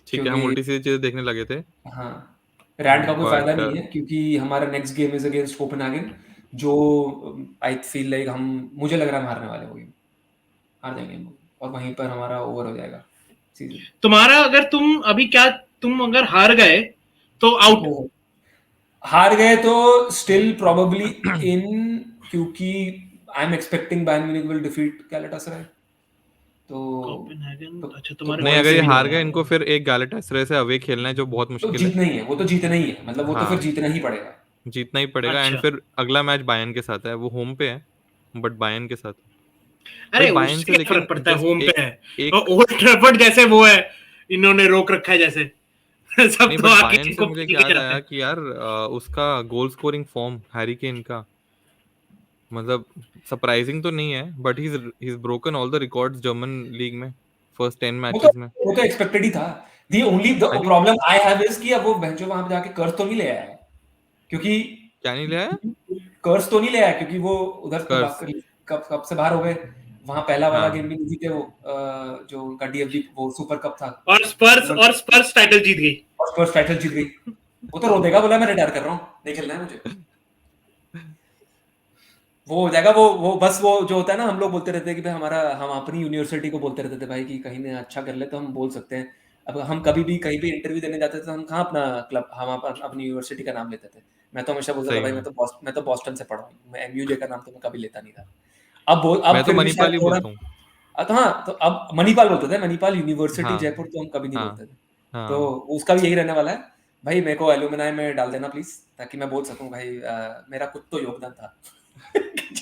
ठीक है, हम क्योंकि उल्टी सीधी चीजें देखने लगे थे, हाँ, रैंट का कोई फायदा बट नहीं है क्योंकि हमारा next game is against Copenhagen, जो आई फील लाइक हम, मुझे लग रहा है हम हारने वाले, वो गेम हार जाएंगे हम लोग, और वहीं पर हमारा ओवर हो जाएगा सीजन। तुम्हारा अगर तुम अभी क्या, तुम अगर हार गए तो आउट। हार गए तो स्टिल प्रोबेबली इन, क्योंकि I am expecting Bayern Munich will defeat Galatasaray, तो कोपेनहेगन, तो, अच्छा तो तुम्हारे नहीं, होम अगर से ये भी हार नहीं गए है। इनको फिर एक गैलेटासराय से अवे खेलना है, जो बहुत तो मुश्किल है। जीतना ही है, वो तो जीतना ही है, मतलब वो तो फिर हाँ, जीतना ही पड़ेगा। जीतना ही पड़ेगा, एंड अच्छा, फिर अगला मैच बायर्न के साथ है, वो होम पे है बट बायर्न के साथ है। भाई अरे बायर्न उससे से क्या फर्क लेकिन पड़ता है, जस्ट होम पे एक है और एक ओल्ड ट्रैफर्ड जैसे वो है, इन्होंने रोक रखा है जैसे सब नहीं, तो बट आके बायर्न से इनको मुझे पीट के याद जाते आया हैं। कि यार उसका goal scoring form Harry Kane का, मतलब सरप्राइजिंग तो नहीं है, but he is broken all the records German league में फर्स्ट 10 वो तो मैचेस में। वो तो एक्सपेक्टेड ही था। दी ओनली द हाँ जी, प्रॉब्लम आई हैव इज कि अब वो बेंचो वहां पे जाके कर्ज तो नहीं ले आया है, क्योंकि क्या नहीं ले आया? कर्ज तो नहीं ले आया क्योंकि वो उधर तो कर्स। कब कब से बाहर हो गए, वहां पहला वाला गेम हाँ, भी नहीं जीते वो, जो उनका डीएफबी वो सुपर कप था, और स्पर्स टाइटल जीत गई। और स्पर्स टाइटल जीत गई। वो तो रो देगा, बोला मैं रिटायर कर रहा हूँ, नहीं खेलना है मुझे, वो हो जाएगा। वो बस वो जो होता है ना, हम लोग बोलते रहते हैं कि भाई हमारा, हम अपनी यूनिवर्सिटी को बोलते रहते थे भाई कि कहीं ने अच्छा कर ले तो हम बोल सकते हैं। अब हम कभी भी कहीं भी इंटरव्यू देने जाते थे तो हम कहाँ अपना क्लब, हम अपनी यूनिवर्सिटी का नाम लेते थे। मैं तो हमेशा बोलता था सही भाई में मैं तो बॉस्टन से पढ़ा हूँ, मैं एमयूजे का नाम तो मैं कभी लेता नहीं था। अब मैं तो फिर भी मणिपाल शायद ही थोड़ा, बोलता हूँ। तो हाँ, तो अब मणिपाल बोलते थे, मणिपाल यूनिवर्सिटी हाँ, जयपुर तो हम कभी नहीं हाँ, बोलते थे। तो हाँ। उसका भी यही रहने वाला है। भाई मेरे को एलुमनाई में डाल देना प्लीज, ताकि मैं बोल सकूं भाई मेरा कुछ तो योगदान था।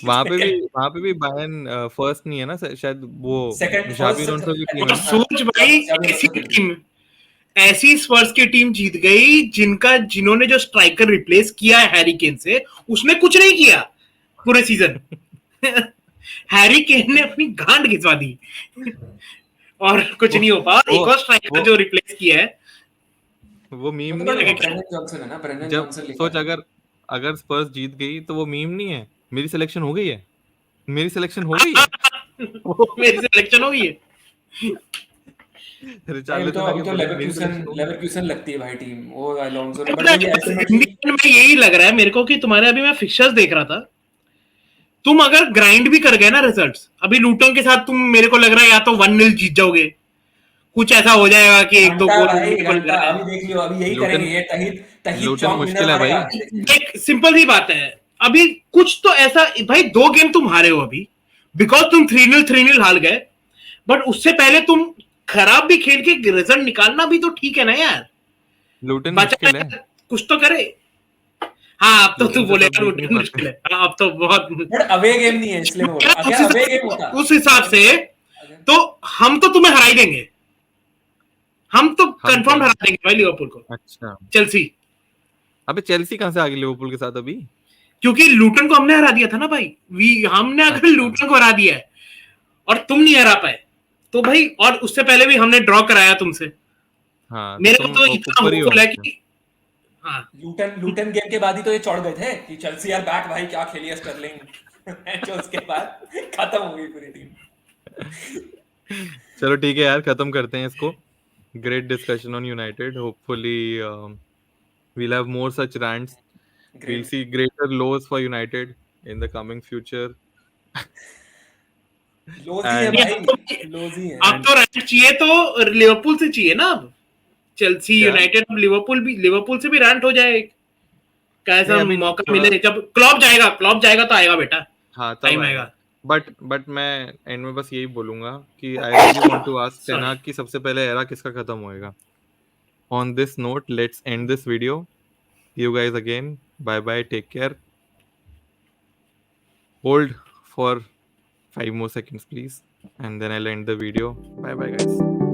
वहां पे भी बायर्न फर्स्ट नहीं है ना, शायद वो सेकंड, झाबी फर्स्ट अलonso की आई टीम और है थिंक, ना। सोच भाई, शादी ऐसी अलonso गिर गई। टीम, ऐसी स्पर्स की टीम जीत गई जिन्होंने जो स्ट्राइकर रिप्लेस किया है हैरी केन से, उसने कुछ नहीं किया पूरे सीजन हैरी केन ने अपनी गांड खिंचवा दी और कुछ वो नहीं हो पाया। वो एक और स्ट्राइकर वो जो रिप्लेस किया है, वो मीम वो तो नहीं है। ब्रेंडन जॉनसन है ना, ब्रेंडन जब जॉनसन लिखा सोच, है। अगर अगर स्पर्स जीत गई तो वो मीम नहीं है, मेरी सिलेक्शन हो गई है, मेरी सिलेक्शन हो गई है। वो मेरी सिलेक्शन हो गई है। भाई अभी रिचार्लिसन आके तो बोलेगा मेरी सिलेक्शन हो गई है। लेवरक्यूसन लगती है भाई टीम, वो अलोंसो ने, बट पता है वही क्या, ऐसे में कि इंडियन में यही लग रहा है मेरे को कि तुम्हारे, अभी मैं फिक्चर्स देख रहा था, तुम अगर ग्राइंड भी कर गए ना रिजल्ट्स, अभी लूटन के साथ तुम, मेरे को लग रहा है या तो 1-0 जीत जाओगे, कुछ ऐसा हो जाएगा कि एक दो घंटा गोल भाई मेरे को लग घंटा, रहा है। अभी देख लियो, अभी यही करेंगे लुटन ये, तहित तही लूटन चौक मुश्किल विनर है भाई। मारेगा। देख सिंपल सी बात है, अभी कुछ तो ऐसा भाई, 2 गेम तुम हारे हो अभी बिकॉज तुम 3-0 हार गए, बट उससे पहले तुम खराब भी खेल के रिजल्ट निकालना भी तो ठीक है ना यार। लूटन बचा मुश्किल है, है, कुछ तो करे। हाँ अब तो तू लूटन से सब बोलेगा जीत नहीं लूटन पाते। मुश्किल है, हाँ अब तो बहुत। बट अवे गेम नहीं है इसलिए मैं बोल रहा हूँ, अगर अवे गेम होता उस हिसाब से अगर तो हम तो तुम्हें हरा ही देंगे, हम तो हम कंफर्म कौन? हरा देंगे भाई लिवरपूल को, अच्छा, चेल्सी। अबे चेल्सी कहाँ से आ गई लिवरपूल के साथ अभी? क्योंकि लूटन को हमने हरा दिया था ना भाई, हमने अगर अच्छा, लूटन को हरा दिया है और तुम नहीं हरा पाए तो भाई, और उससे पहले भी हमने ड्रॉ कराया तुमसे। हाँ, तो मेरे को तुम तो इतना ऊपर ही हो होपफुल है हमसे। कि हाँ लूटन गेम के बाद ही तो ये चढ़ गए थे कि चेल्सी आर बैक, भाई क्या खेली है स्टर्लिंग। जो उसके बाद खत्म हो गई पूरी टीम। चलो ठीक है यार, खत्म करते हैं इसको। Great discussion on United, hopefully we'll have more such rants. We'll great. see greater lows for United in the coming future. लोज ही है And नहीं, भाई, लोज ही है। अब तो रैंक चाहिए तो लिवरपूल से चाहिए ना अब। चेल्सी क्या? यूनाइटेड, अब लिवरपूल से भी रैंट हो जाए, कैसा नहीं, अभी मौका थोड़ा, मिले, जब क्लॉप जाएगा तो आएगा बेटा, हाँ तब टाइम आएगा। आएगा। बट मैं एंड में बस यही बोलूंगा कि I really want to ask sorry, टेनाक कि सबसे पहले एरा किसका खत्म होएगा। On this note let's end this video. You guys again, bye bye, take care, hold for 5 more seconds please, and then I'll end the video. Bye bye guys.